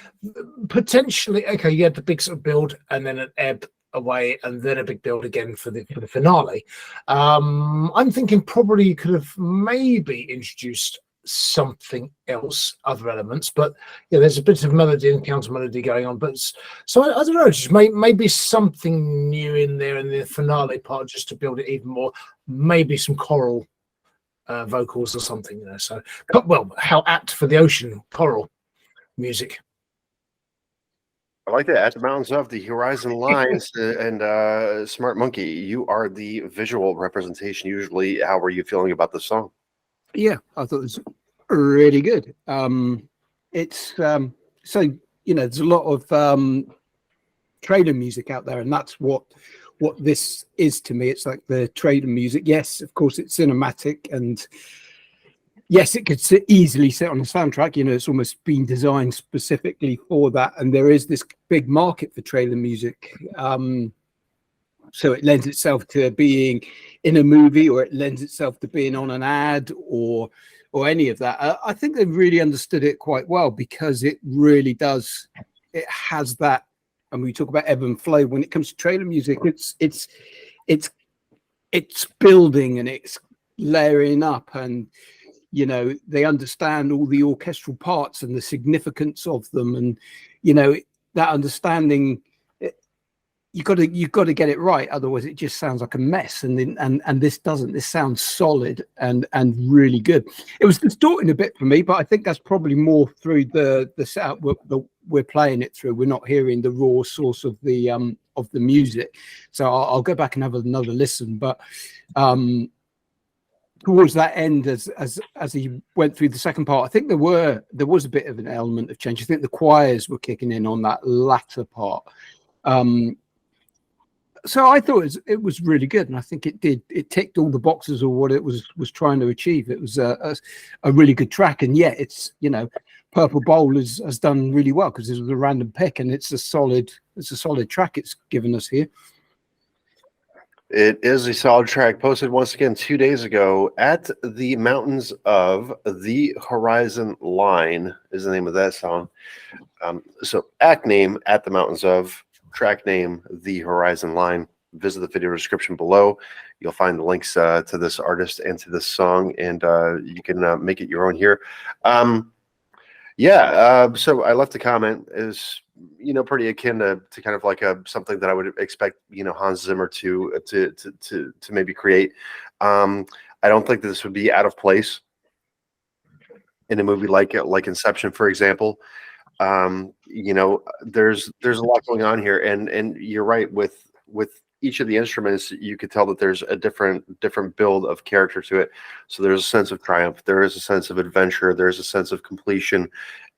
potentially, okay, you had the big sort of build and then an ebb away and then a big build again for the finale. I'm thinking probably you could have maybe introduced something else, other elements, but yeah, there's a bit of melody and counter melody going on. But so I don't know, just maybe something new in there in the finale part just to build it even more. Maybe some choral vocals or something, you know. So, well, how apt for the ocean, choral music. I like that. At the Mountains of the Horizon Lines and Smart Monkey, you are the visual representation usually. How were you feeling about the song? Yeah, I thought it was really good. It's so, you know, there's a lot of trailer music out there, and that's what this is to me. It's like the trailer music. Yes, of course, it's cinematic, and yes, it could easily sit on a soundtrack. You know, it's almost been designed specifically for that, and there is this big market for trailer music. So it lends itself to being in a movie, or it lends itself to being on an ad, or any of that. I think they've really understood it quite well, because it really does. It has that, and we talk about ebb and flow when it comes to trailer music. It's building and it's layering up, and you know, they understand all the orchestral parts and the significance of them, and you know, that understanding, you've got to get it right, otherwise it just sounds like a mess. And this doesn't. This sounds solid and really good. It was distorting a bit for me, but I think that's probably more through the setup we're playing it through. We're not hearing the raw source of the music, so I'll go back and have another listen. But towards that end, as he went through the second part, I think there was a bit of an element of change. I think the choirs were kicking in on that latter part. So I thought it was really good, and I think it ticked all the boxes of what it was trying to achieve. It was a really good track, and yet it's, you know, Purple Bowl has done really well, because this was a random pick, and it's a solid track it's given us here. It is a solid track, posted once again 2 days ago. At the Mountains of the Horizon Line is the name of that song. So act name, At the Mountains of, track name, The Horizon Line. Visit the video description below. You'll find the links to this artist and to this song, and you can make it your own here. So I left a comment, is, you know, pretty akin to kind of like something that I would expect, you know, Hans Zimmer to maybe create. I don't think that this would be out of place. in a movie like Inception, for example. You know, there's a lot going on here, and you're right with each of the instruments. You could tell that there's a different build of character to it. So there's a sense of triumph, there is a sense of adventure, there's a sense of completion,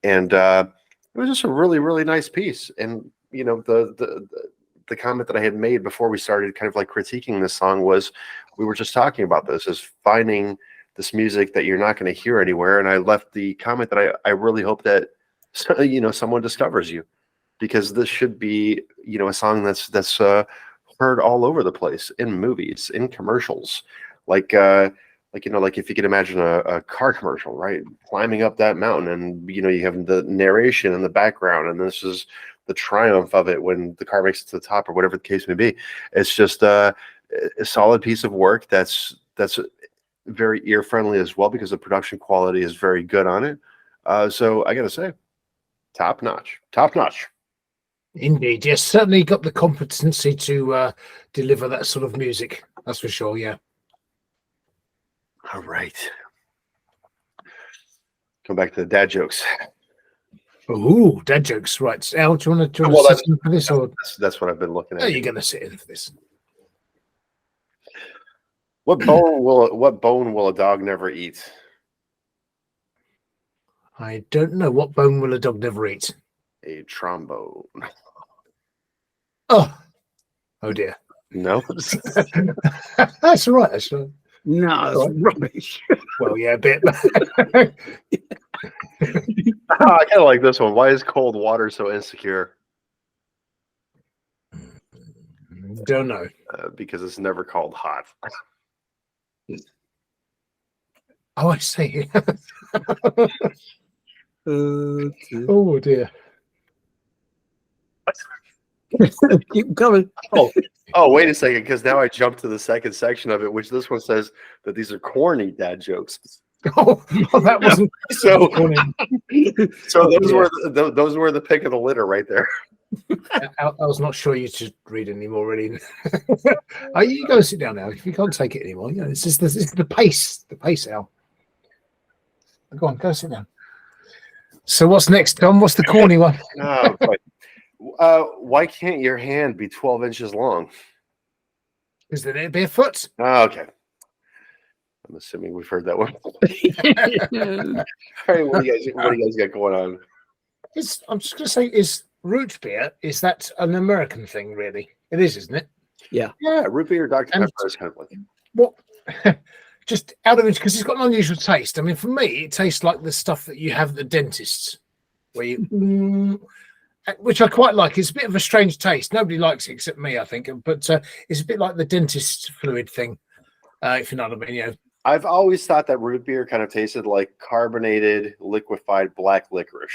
and it was just a really nice piece. And you know, the comment that I had made before we started kind of like critiquing this song was, we were just talking about this as finding this music that you're not going to hear anywhere. And I left the comment that I really hope that, you know, someone discovers you, because this should be, you know, a song that's heard all over the place, in movies, in commercials, like you know, like if you could imagine a car commercial, right? Climbing up that mountain, and you know, you have the narration in the background, and this is the triumph of it when the car makes it to the top, or whatever the case may be. It's just a solid piece of work that's very ear friendly as well, because the production quality is very good on it. So I gotta say, top notch. Indeed, yes, certainly got the competency to deliver that sort of music. That's for sure. Yeah. All right. Come back to the dad jokes. Ooh, dad jokes. Right. Al, do you want to Well, sit in for this? Or that's what I've been looking at. are you going to sit in for this? What bone will a dog never eat? I don't know. What bone will a dog never eat? A trombone. Oh dear. No. That's all right, actually. No, it's rubbish. Well, yeah, a bit. I kind of like this one. Why is cold water so insecure? Don't know. Because it's never called hot. Oh, I see. Oh dear. Keep going. Oh, wait a second, because now I jumped to the second section of it, which this one says that these are corny dad jokes. Oh, that wasn't So, corny. so those were the pick of the litter right there. I was not sure you should read anymore, really. You go sit down now. If you can't take it anymore, you know, it's the pace, Al. Go on, go sit down. So what's next, Tom? What's the corny one? Oh, boy. Why can't your hand be 12 inches long? Is there be a foot? Oh, okay. I'm assuming we've heard that one. All right, what do you guys got going on? I'm just going to say, is root beer, is that an American thing, really? It is, isn't it? Yeah. Yeah, root beer, Dr. Pepper is kind of like what? Just out of it, because it's got an unusual taste. I mean, for me, it tastes like the stuff that you have at the dentist's, where you, which I quite like. It's a bit of a strange taste. Nobody likes it except me, I think. But it's a bit like the dentist fluid thing, if you know what I mean. You know, I've always thought that root beer kind of tasted like carbonated, liquefied black licorice.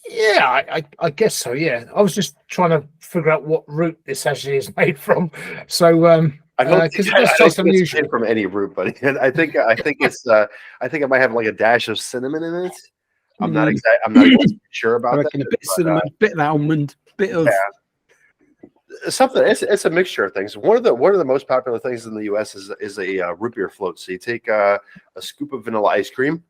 Yeah, I guess so. Yeah, I was just trying to figure out what root this actually is made from. So I don't because think it does taste unusual. it's from any root, buddy. And I think it's I think it might have like a dash of cinnamon in it. I'm not exactly sure I about reckon that. a bit of cinnamon, bit of almond, bit of something. It's a mixture of things. One of the most popular things in the U.S. is a root beer float. So you take a scoop of vanilla ice cream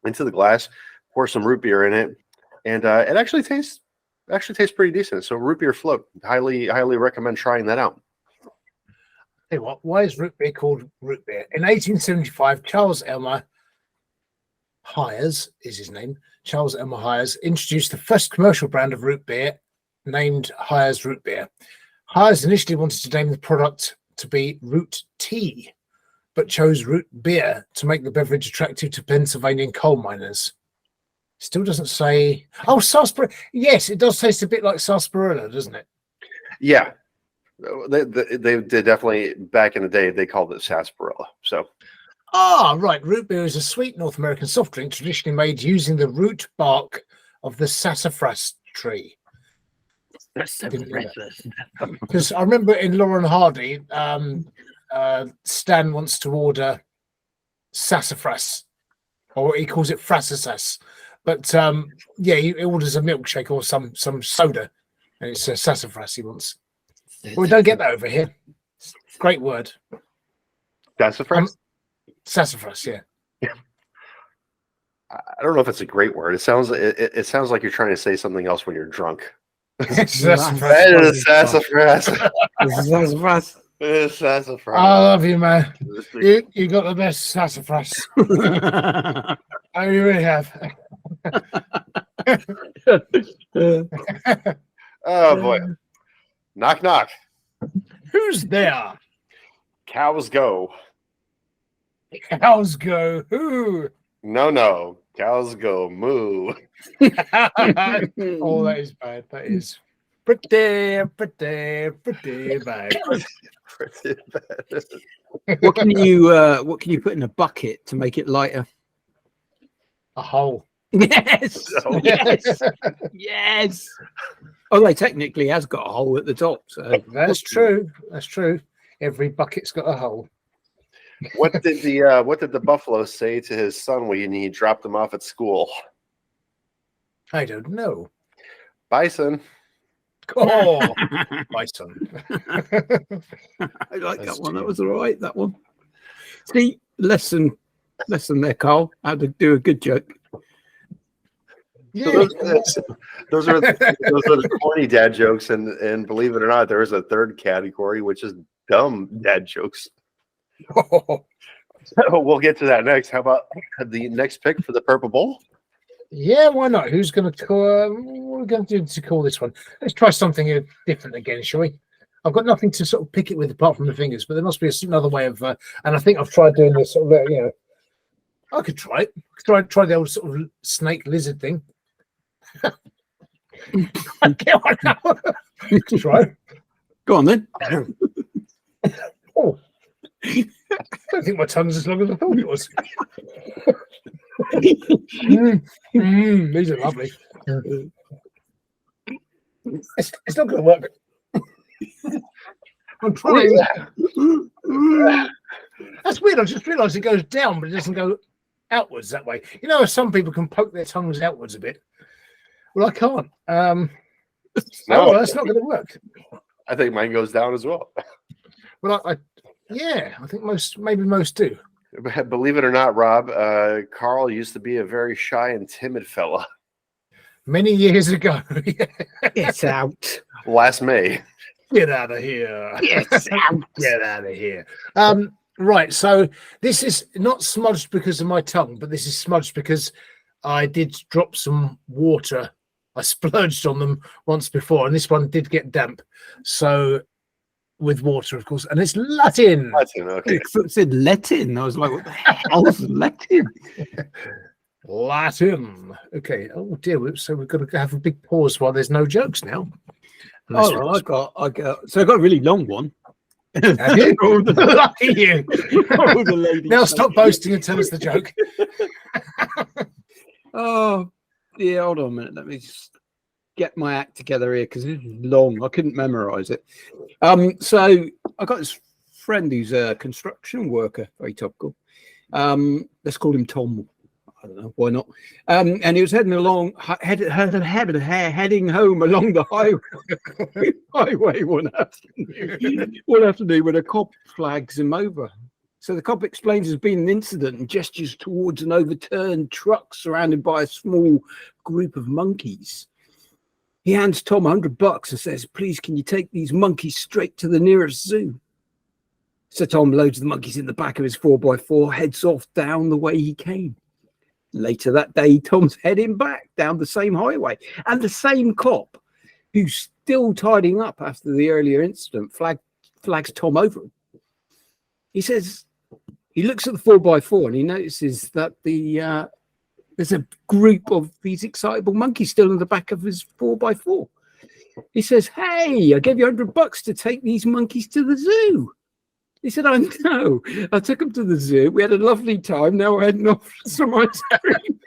into the glass, pour some root beer in it, and it actually tastes pretty decent. So root beer float, highly recommend trying that out. Hey, what? Why is root beer called root beer? In 1875, Charles Elmer Hires is his name. Charles Elmer Hires introduced the first commercial brand of root beer, named Hires Root Beer. Hires initially wanted to name the product to be root tea, but chose root beer to make the beverage attractive to Pennsylvanian coal miners. Still doesn't say. Oh, sarsaparilla. Yes, it does taste a bit like sarsaparilla, doesn't it? Yeah, they did definitely back in the day. They called it sarsaparilla. So. Right. Root beer is a sweet North American soft drink traditionally made using the root bark of the sassafras tree. Because I remember in Laurel and Hardy, Stan wants to order sassafras, or he calls it frassasas. But yeah, he orders a milkshake or some soda, and it's sassafras he wants. Well, we don't get that over here. Great word. Sassafras? Sassafras, yeah. I don't know if it's a great word. It sounds like you're trying to say something else when you're drunk. Sassafras. That is sassafras. Sassafras. It is sassafras. I love you, man. You got the best sassafras. Oh, you really have. Oh boy. Knock knock. Who's there? Cows go. Cows go. Who? No. Cows go moo. Oh, that is bad. That is pretty bad. Pretty bad. What can you put in a bucket to make it lighter? A hole. Yes. No. Yes. Yes. Although technically has got a hole at the top. So That's true. That's true. Every bucket's got a hole. What did the buffalo say to his son when he dropped him off at school? I don't know. Bison. Oh, my son. I like That's that one. That true. was all right. That one. See, lesson there, Carl. How to do a good joke. So those are the corny dad jokes, and believe it or not, there is a third category, which is dumb dad jokes. So we'll get to that next. How about the next pick for the Purple Bowl? Yeah, why not? Who's going to call? What are we going to do to call this one? Let's try something different again, shall we? I've got nothing to sort of pick it with apart from the fingers, but there must be another way of. And I think I've tried doing this sort of, I could try it. Try the old sort of snake lizard thing. Get one now. Try. Go on then. Oh, I don't think my tongue's as long as I thought it was. These are lovely. It's not going to work. I'm trying. That's weird. I just realised it goes down, but it doesn't go outwards that way. You know, some people can poke their tongues outwards a bit. Well, I can't. No. That's not going to work. I think mine goes down as well. Well, I think maybe most do. Believe it or not, Rob, Carl used to be a very shy and timid fella. Many years ago. It's out. Last May. Get out of here. It's out. Get out of here. Right. So this is not smudged because of my tongue, but this is smudged because I did drop some water. I splurged on them once before, and this one did get damp. So with water, of course, and it's Latin. Latin, okay. It said Latin. I was like, what the hell is Latin? Latin. Okay. Oh dear. So we've got to have a big pause while there's no jokes now. Oh, I got a really long one. Have you? Lucky you. All the ladies Now stop boasting and tell us the joke. Oh, yeah, hold on a minute. Let me just get my act together here because it's long. I couldn't memorize it. So I got this friend who's a construction worker, very topical. Let's call him Tom. I don't know why not. And he was heading home along the highway one afternoon when a cop flags him over. So the cop explains there's been an incident and gestures towards an overturned truck surrounded by a small group of monkeys. He hands Tom $100 and says, "Please, can you take these monkeys straight to the nearest zoo?" So Tom loads the monkeys in the back of his 4x4, heads off down the way he came. Later that day, Tom's heading back down the same highway, and the same cop, who's still tidying up after the earlier incident, flags Tom over. He says he looks at the 4x4 and he notices that there's a group of these excitable monkeys still in the back of his 4x4. He says, "Hey, I gave you $100 to take these monkeys to the zoo." He said, "I know. I took them to the zoo. We had a lovely time. Now we're heading off for some ice cream."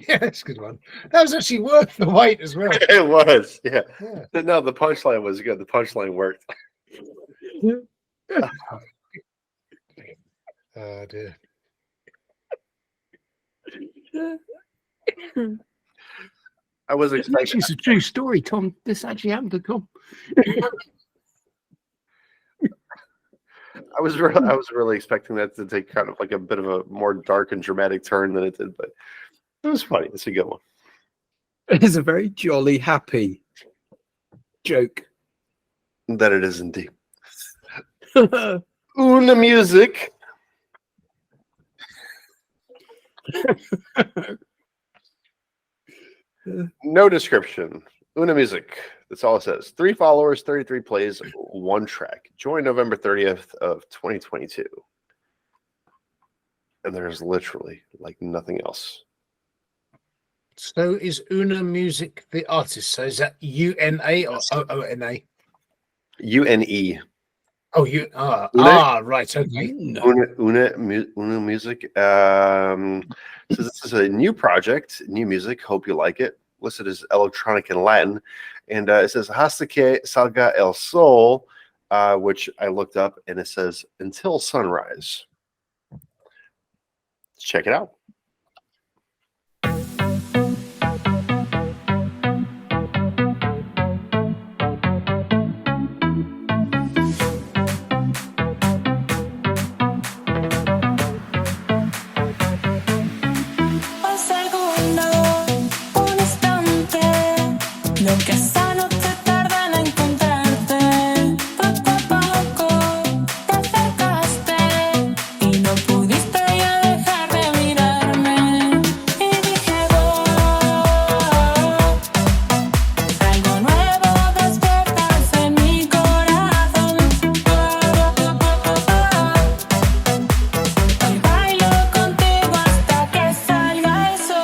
Yeah, that's a good one. That was actually worth the wait as well. It was, yeah. Yeah. No, the punchline was good. The punchline worked. Oh dear. I was expecting. It's a true story, Tom. This actually happened to Tom. I was really expecting that to take kind of like a bit of a more dark and dramatic turn than it did, but it was funny. It's a good one. It is a very jolly, happy joke. That it is indeed. Una music. No description. Una music. That's all it says. 3 followers, 33 plays, 1 track. Join November 30th of 2022. And there's literally like nothing else. So is Una Music the artist? So is that UNA or OONA? UNE. Oh, right. Okay. Una music. So this is a new project, new music. Hope you like it. Listed as electronic in Latin, and it says Hasta que salga el sol, which I looked up, and it says until sunrise. Let's check it out. Lo que sano te tarda en encontrarte, poco a poco te acercaste y no pudiste ya dejar de mirarme. Y dije, algo nuevo despiertas en mi corazón. Hoy bailo contigo hasta que salga el sol.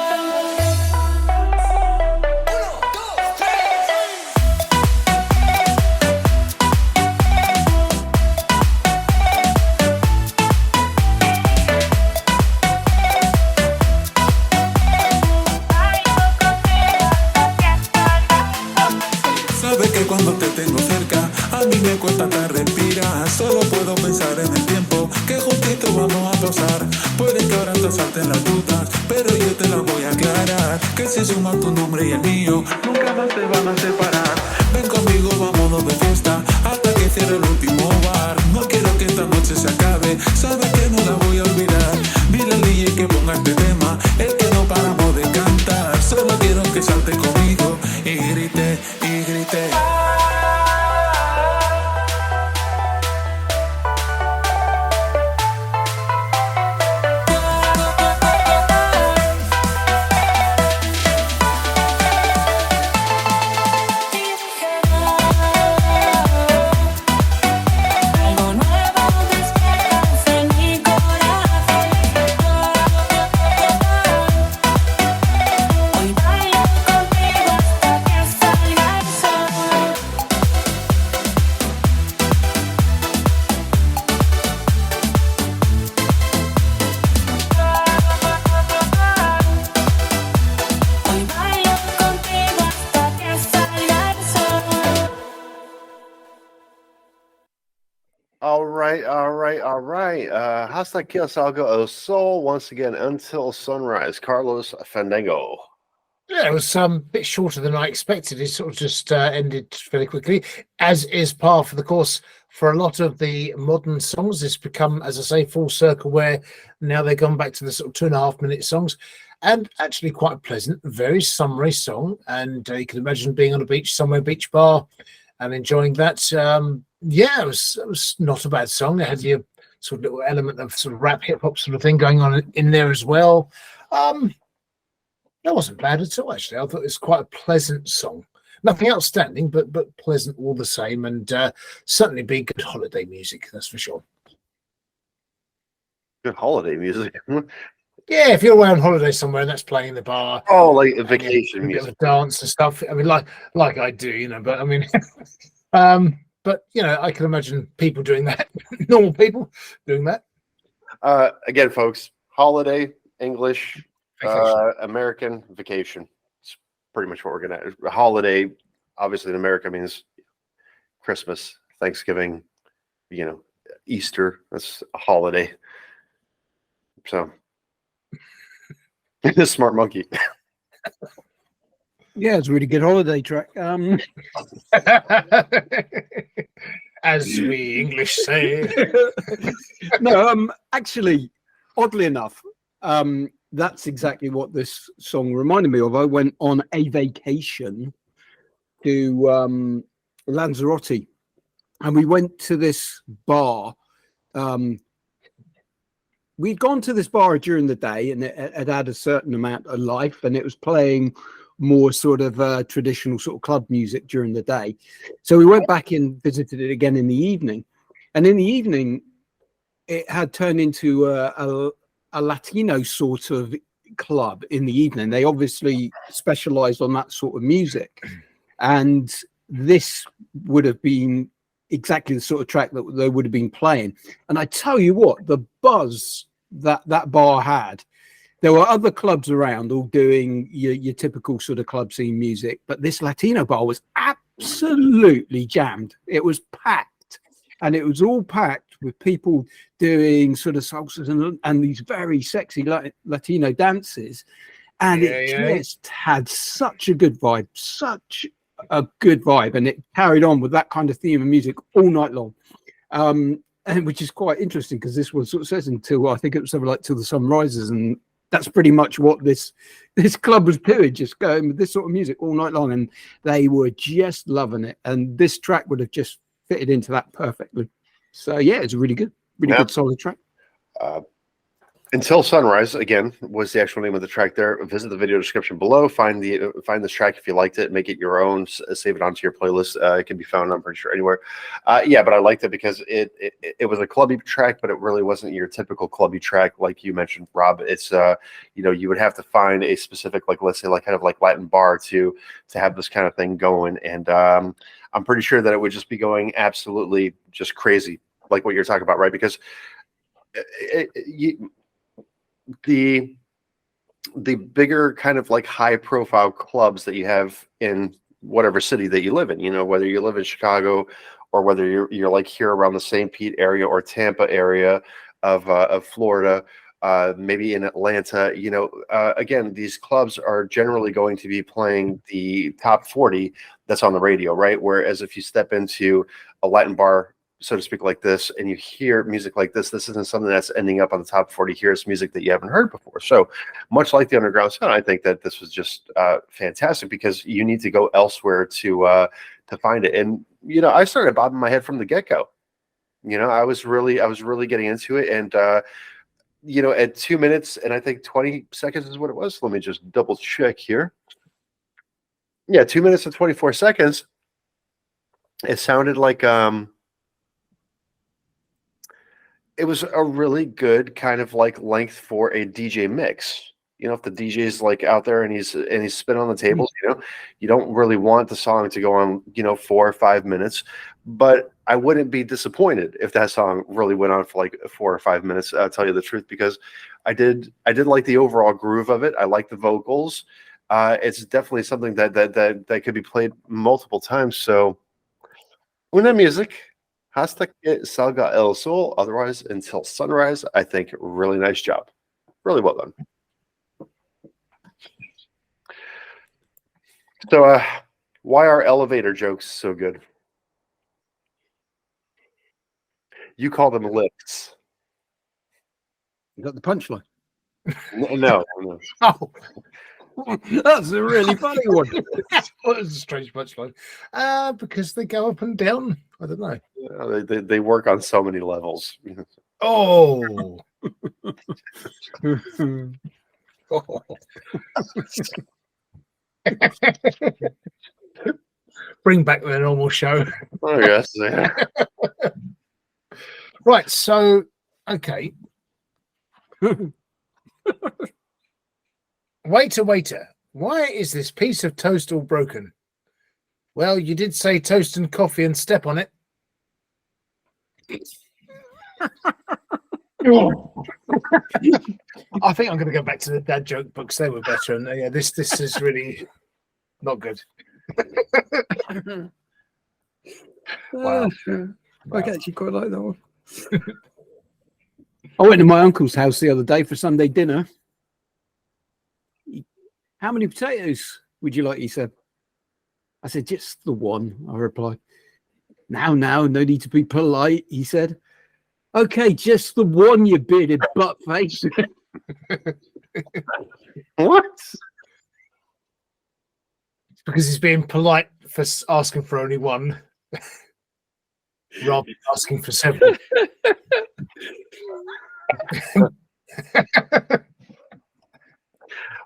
Sabes que cuando te tengo cerca, a mí me cuesta hasta respirar. Solo puedo pensar en el tiempo que juntito vamos a pasar. Puede que ahora te salten las dudas, pero yo te las voy a aclarar. Que si sumas tu nombre y el mío, nunca más te van a separar. Ven conmigo, vámonos de fiesta, hasta que cierre el último bar. No quiero que esta noche se acabe, sabes que no la voy a olvidar. Dile al DJ que ponga este tema, el que no paramos de cantar. Solo quiero que salte conmigo y grite, y grite. Algo nuevo despiertas en mi corazón. Hoy bailo contigo hasta que salga el sol. Hoy bailo contigo hasta que salga el sol. All right. Hasta que salga el sol once again until sunrise. Carlos Fandango. Yeah, it was a bit shorter than I expected. It sort of just ended fairly quickly, as is par for the course for a lot of the modern songs. It's become, as I say, full circle where now they've gone back to the sort of 2.5-minute songs, and actually quite pleasant, very summery song. And you can imagine being on a beach somewhere, beach bar, and enjoying that. Yeah, it was not a bad song. It had your sort of little element of sort of rap, hip hop sort of thing going on in there as well. That wasn't bad at all, actually. I thought it was quite a pleasant song. Nothing outstanding, but pleasant all the same, and certainly be good holiday music, that's for sure. Good holiday music. Yeah, if you're away on holiday somewhere and that's playing in the bar, Oh, like a and vacation a bit of music. a dance and stuff. I mean, like I do, you know. But I mean, but you know, I can imagine people doing that. Normal people doing that. Again, folks, holiday, English, Vacation. American, vacation. It's pretty much what we're gonna. Holiday, obviously, in America means Christmas, Thanksgiving, you know, Easter. That's a holiday. So, smart monkey. Yeah, it's a really good holiday track. And as we English say. No, actually, oddly enough, that's exactly what this song reminded me of. I went on a vacation to Lanzarote, and we went to this bar. We'd gone to this bar during the day, and it had a certain amount of life, and it was playing more sort of traditional sort of club music during the day. So we went back and visited it again in the evening, and in the evening it had turned into a Latino sort of club in the evening. They obviously specialized on that sort of music, and this would have been exactly the sort of track that they would have been playing. And I tell you what, the buzz that bar had. There were other clubs around all doing your typical sort of club scene music, but this Latino bar was absolutely jammed. It was packed, and it was all packed with people doing sort of salsas and these very sexy Latino dances. And it just had such a good vibe, and it carried on with that kind of theme of music all night long. And which is quite interesting because this one sort of says until, I think it was something like till the sun rises, and that's pretty much what this club was doing, just going with this sort of music all night long, and they were just loving it. And this track would have just fitted into that perfectly. So yeah, it's a really good solid track. Until Sunrise, again, was the actual name of the track there. Visit the video description below. Find this track if you liked it. Make it your own. Save it onto your playlist. It can be found, I'm pretty sure, anywhere. Yeah, but I liked it because it was a clubby track, but it really wasn't your typical clubby track like you mentioned, Rob. It's you would have to find a specific, like, let's say, like kind of like Latin bar to have this kind of thing going. And I'm pretty sure that it would just be going absolutely just crazy, like what you're talking about, right? Because the bigger kind of like high profile clubs that you have in whatever city that you live in, whether you live in Chicago or whether you're like here around the St. Pete area or Tampa area of Florida, maybe in Atlanta, again, these clubs are generally going to be playing the top 40 that's on the radio, right? Whereas if you step into a Latin bar, so to speak, like this, and you hear music like this isn't something that's ending up on the top 40. Here's music that you haven't heard before. So much like the underground sound, I think that this was just fantastic because you need to go elsewhere to find it. And I started bobbing my head from the get-go. I was really getting into it, and at 2 minutes and I think 20 seconds is what it was. Let me just double check here. Yeah, 2 minutes and 24 seconds. It sounded like it was a really good kind of like length for a DJ mix. If the DJ is like out there and he's spinning on the tables, you don't really want the song to go on, 4 or 5 minutes. But I wouldn't be disappointed if that song really went on for like 4 or 5 minutes. I'll tell you the truth, because I did like the overall groove of it. I like the vocals. It's definitely something that could be played multiple times. So, una music. Hasta que salga el sol, otherwise until sunrise. I think really nice job. Really well done. So why are elevator jokes so good? You call them lifts. You got the punchline. No. Oh, That's a really funny one. that's a strange punchline. Because they go up and down. I don't know. They work on so many levels. Oh. Bring back the normal show. Oh yes. Yeah. Right. So, okay. Waiter, why is this piece of toast all broken? Well, you did say toast and coffee and step on it. I think I'm going to go back to the dad joke books. They were better. And yeah, this is really not good. Wow. I actually quite like that one. I went to my uncle's house the other day for Sunday dinner. How many potatoes would you like? He said. I said, just the one, I replied. Now, no need to be polite, he said. Okay, just the one, you bearded butt face. What? Because he's being polite for asking for only one, rather than asking for several.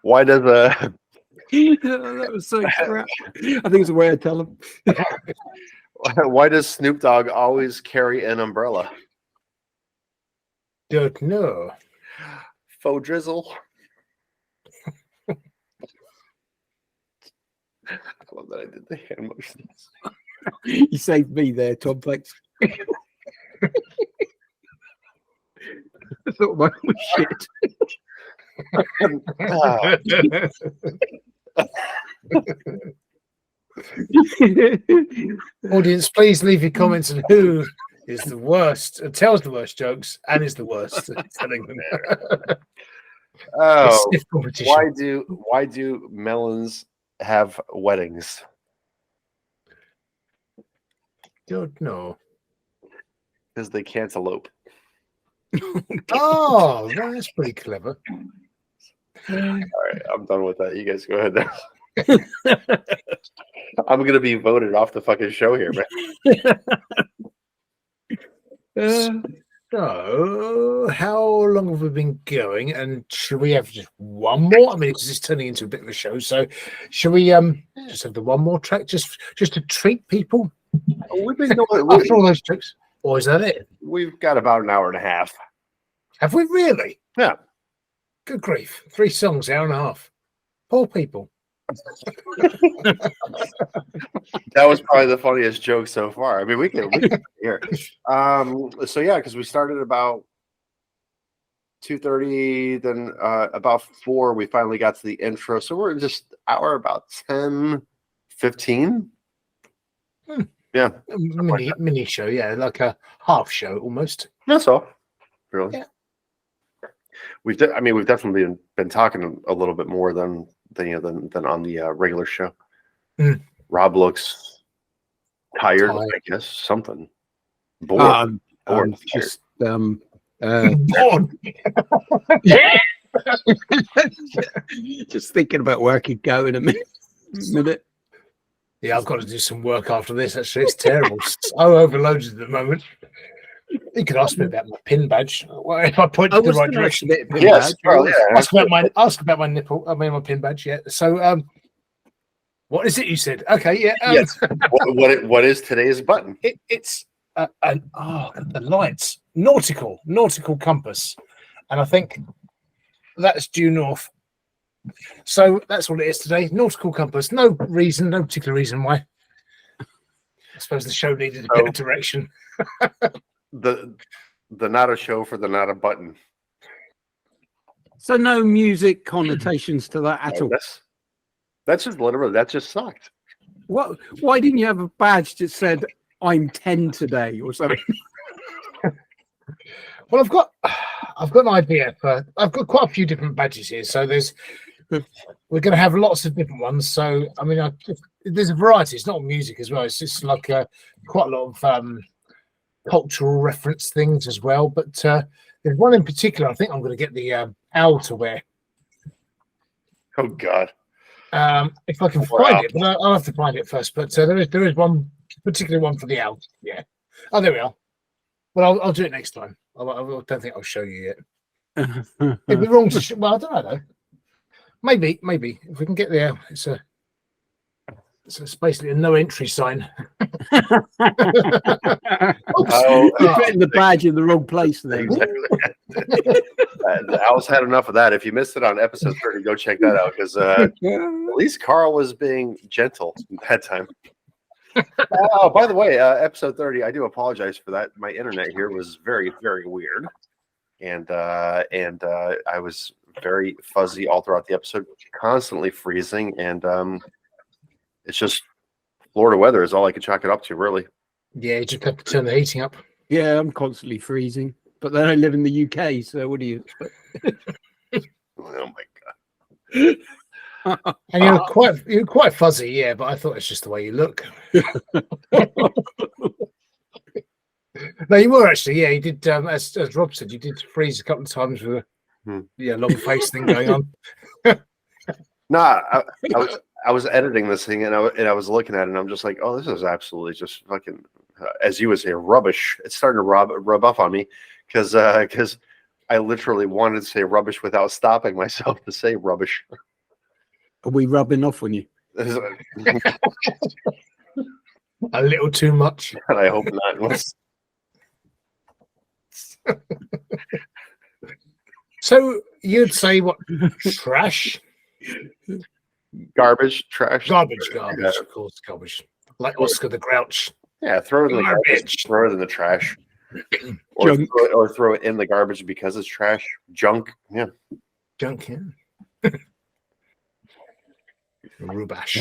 Why does That was so crap. I think it's a way I tell him. why does Snoop Dogg always carry an umbrella? Don't know. Faux drizzle. I love that I did the hand motions. You saved me there, Tom. Thanks. I thought mine was shit. Audience, please leave your comments on who is the worst, tells the worst jokes, and is the worst at telling them. Oh, It's stiff competition. why do melons have weddings? Don't know. Because they cantaloupe. Oh, that's pretty clever. All right, I'm done with that. You guys go ahead now. I'm gonna be voted off the fucking show here, man. So, how long have we been going? And should we have just one more? I mean, because it's turning into a bit of a show. So, should we just have the one more track, just to treat people We've been going. after all those tricks? Or is that it? We've got about an hour and a half. Have we really? Yeah. Good grief! 3 songs, hour and a half. Poor people. That was probably the funniest joke so far. I mean, we can hear. So yeah, because we started about 2:30, then about 4, we finally got to the intro. So we're just hour about 10, 15. Yeah, Mini show, yeah, like a half show almost. that's all. Really. Yeah. We've definitely been talking a little bit more than on the regular show. Mm. Rob looks tired, Tired. I guess, something bored. Bored. Just Bored. just thinking about where I could go in a minute. Yeah, I've got to do some work after this. Actually, it's terrible. So overloaded at the moment. You could ask me about my pin badge. Well, if I point in the right direction. Yes, Carl, yeah. Ask about my nipple. I mean my pin badge. Yeah. So, what is it you said? Okay, yeah. Yes. What is today's button? It's the lights, nautical compass, and I think that's due north. So that's what it is today. Nautical compass. No particular reason why. I suppose the show needed a bit of direction. The not a show for the not a button. So no music connotations to that at all. That's just literally that just sucked. What? Why didn't you have a badge that said "I'm 10 today" or something? Well, I've got an idea for. I've got quite a few different badges here. So we're going to have lots of different ones. So I mean, there's a variety. It's not music as well. It's just like quite a lot of cultural reference things as well. But there's one in particular. I think I'm going to get the owl to wear. Oh God. If I can find it, but I'll have to find it first. But there is one particular one for the owl. Yeah. Oh, there we are. Well, I'll do it next time. I don't think I'll show you yet. It'd be wrong to. Well, I don't know though. Maybe if we can get there, it's basically a no entry sign. You're putting the badge in the wrong place there. Exactly. The Owls had enough of that. If you missed it on episode 30, go check that out because at least Carl was being gentle that time. Oh, by the way, episode 30, I do apologize for that. My internet here was very, very weird, and I was very fuzzy all throughout the episode, constantly freezing, and it's just Florida weather is all I could chalk it up to, really. Yeah, you just have to turn the heating up. Yeah, I'm constantly freezing, but then I live in the UK, so what do you expect? Oh my God. And you're quite fuzzy, yeah. But I thought it's just the way you look. No, you were actually. Yeah, you did. As Rob said, you did freeze a couple of times with a long face thing going on. No, I was editing this thing and I was looking at it and I'm just like, oh, this is absolutely just fucking, as you would say, rubbish. It's starting to rub off on me because I literally wanted to say rubbish without stopping myself to say rubbish. Are we rubbing off on you? A little too much. And I hope not. So you'd say what? Trash? Garbage, trash, Garbage, Yeah. of course, garbage. Like Oscar the Grouch. Yeah, throw it in the garbage. Garbage. Throw it in the trash. Or throw it in the garbage because it's trash. Junk. Yeah. Junk, yeah. Rubash.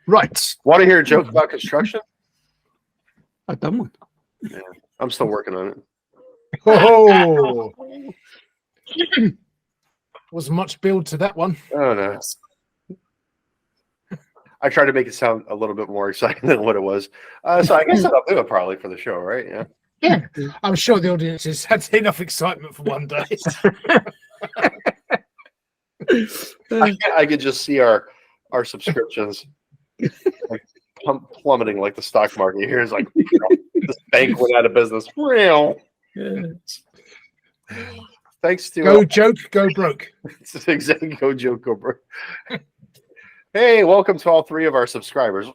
Right. Want to hear a joke about construction? I've done one. Yeah, I'm still working on it. Oh, was much build to that one. Oh no. I tried to make it sound a little bit more exciting than what it was. So I guess I'll do it probably for the show, right? Yeah. Yeah, I'm sure the audience has had enough excitement for one day. I could just see our subscriptions like plummeting like the stock market here. Is like this bank went out of business. Thanks to Go joke, go broke. exactly go joke go broke. Hey, welcome to all three of our subscribers.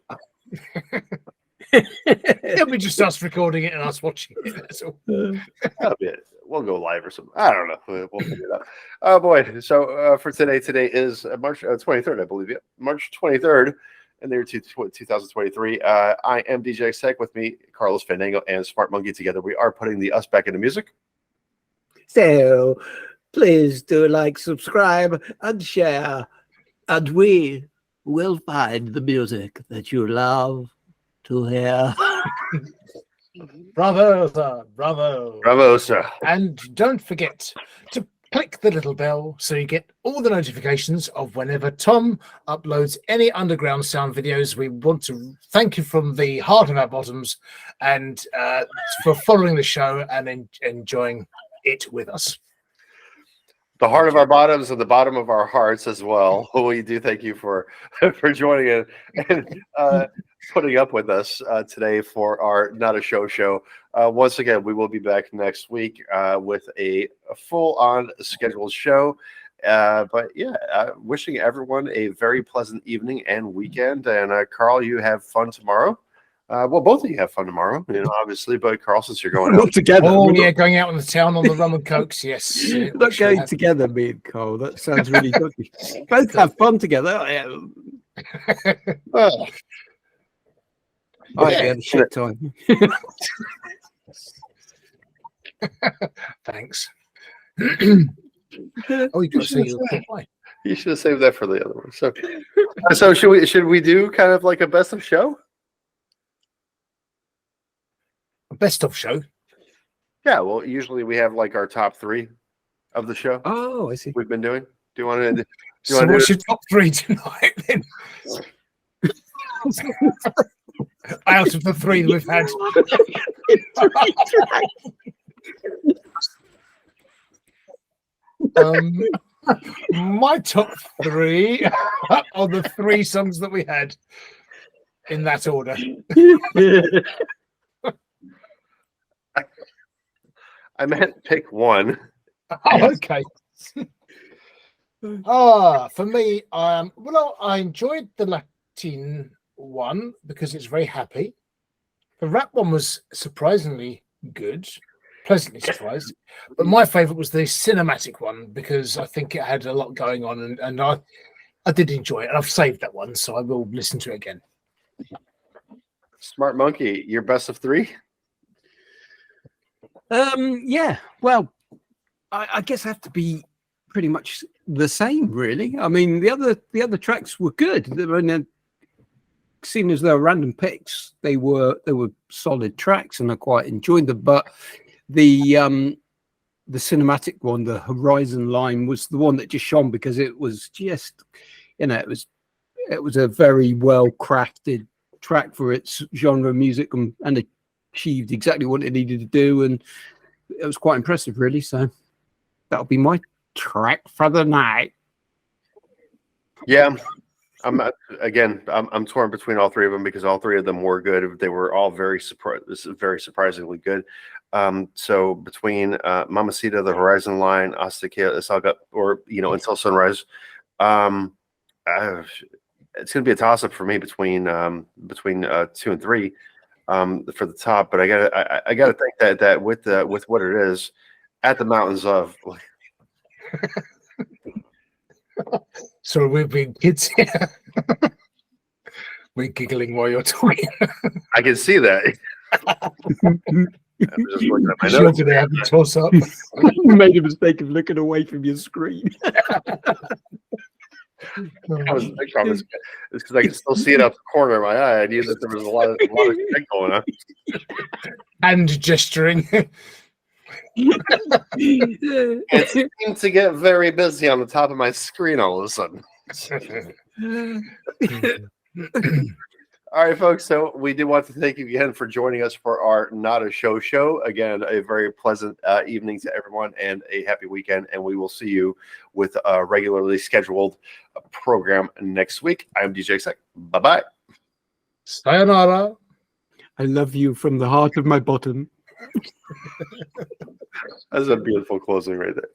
It'll be just us recording it and us watching it. That's all. That'll be it. We'll go live or something. I don't know. We'll figure it out. Oh boy. So for today is March 23rd, I believe. Yeah, March 23rd, in the year 2023. I am DJ Sec, with me, Carlos Fandango and Smart Monkey. Together, we are putting the us back into music. So please do like, subscribe, and share, and we will find the music that you love to hear. Bravo, sir. Bravo. Bravo, sir. And don't forget to click the little bell so you get all the notifications of whenever Tom uploads any underground sound videos. We want to thank you from the heart of our bottoms and for following the show and enjoying it with us. The heart of our bottoms and the bottom of our hearts as well. We do thank you for joining in and putting up with us today for our Not a Show. Once again, we will be back next week with a full-on scheduled show. But yeah, wishing everyone a very pleasant evening and weekend. And Carl, you have fun tomorrow. Well, both of you have fun tomorrow, obviously. But Carl, since you're going Not out together. Oh, yeah, going out in the town on the rum and cokes, yes. Not going together, me and Cole. That sounds really good. Both have fun together. well, I had a shit time. Thanks. Oh, you got to say your goodbye. you should have saved that for the other one. So should we do kind of like a best of show? Best of show. Yeah, well, usually we have like our top three of the show Oh, I see. we've been doing. Do you want to? So what's your top three tonight then? Out of the three that we've had. My top three are the three songs that we had in that order. I meant pick one. Oh, okay. For me, well, I enjoyed the Latin one because it's very happy. The rap one was surprisingly good, pleasantly surprised. But my favorite was the cinematic one because I think it had a lot going on, and I did enjoy it. And I've saved that one, so I will listen to it again. Smart Monkey, your best of three. Yeah, well, I guess I have to be pretty much the same, really. I mean, the other tracks were good. I mean, seeing as they were random picks, they were solid tracks, and I quite enjoyed them. But the cinematic one, the Horizon line, was the one that just shone because it was just, it was a very well crafted track for its genre of music, and achieved exactly what it needed to do, and it was quite impressive, really. So that'll be my track for the night. Yeah, I'm torn between all three of them because all three of them were good. They were all very surprisingly good. So between Mamacita, the Horizon line, Hasta, Salga, or Until Sunrise, it's going to be a toss up for me between 2 and 3 for the top. But I gotta think that with what it is, At the Mountains of. So we've been kids here. We're giggling while you're talking. I can see that. I'm just looking at my You're notes. going to have a toss up. You made a mistake of looking away from your screen. It's because I can still see it out the corner of my eye. I knew that there was a lot of shit going on. And gesturing. It seemed to get very busy on the top of my screen all of a sudden. All right, folks. So we do want to thank you again for joining us for our Not a Show. Again, a very pleasant evening to everyone and a happy weekend. And we will see you with a regularly scheduled program next week. I'm DJ Sec. Bye-bye. Sayonara. I love you from the heart of my bottom. That's a beautiful closing right there.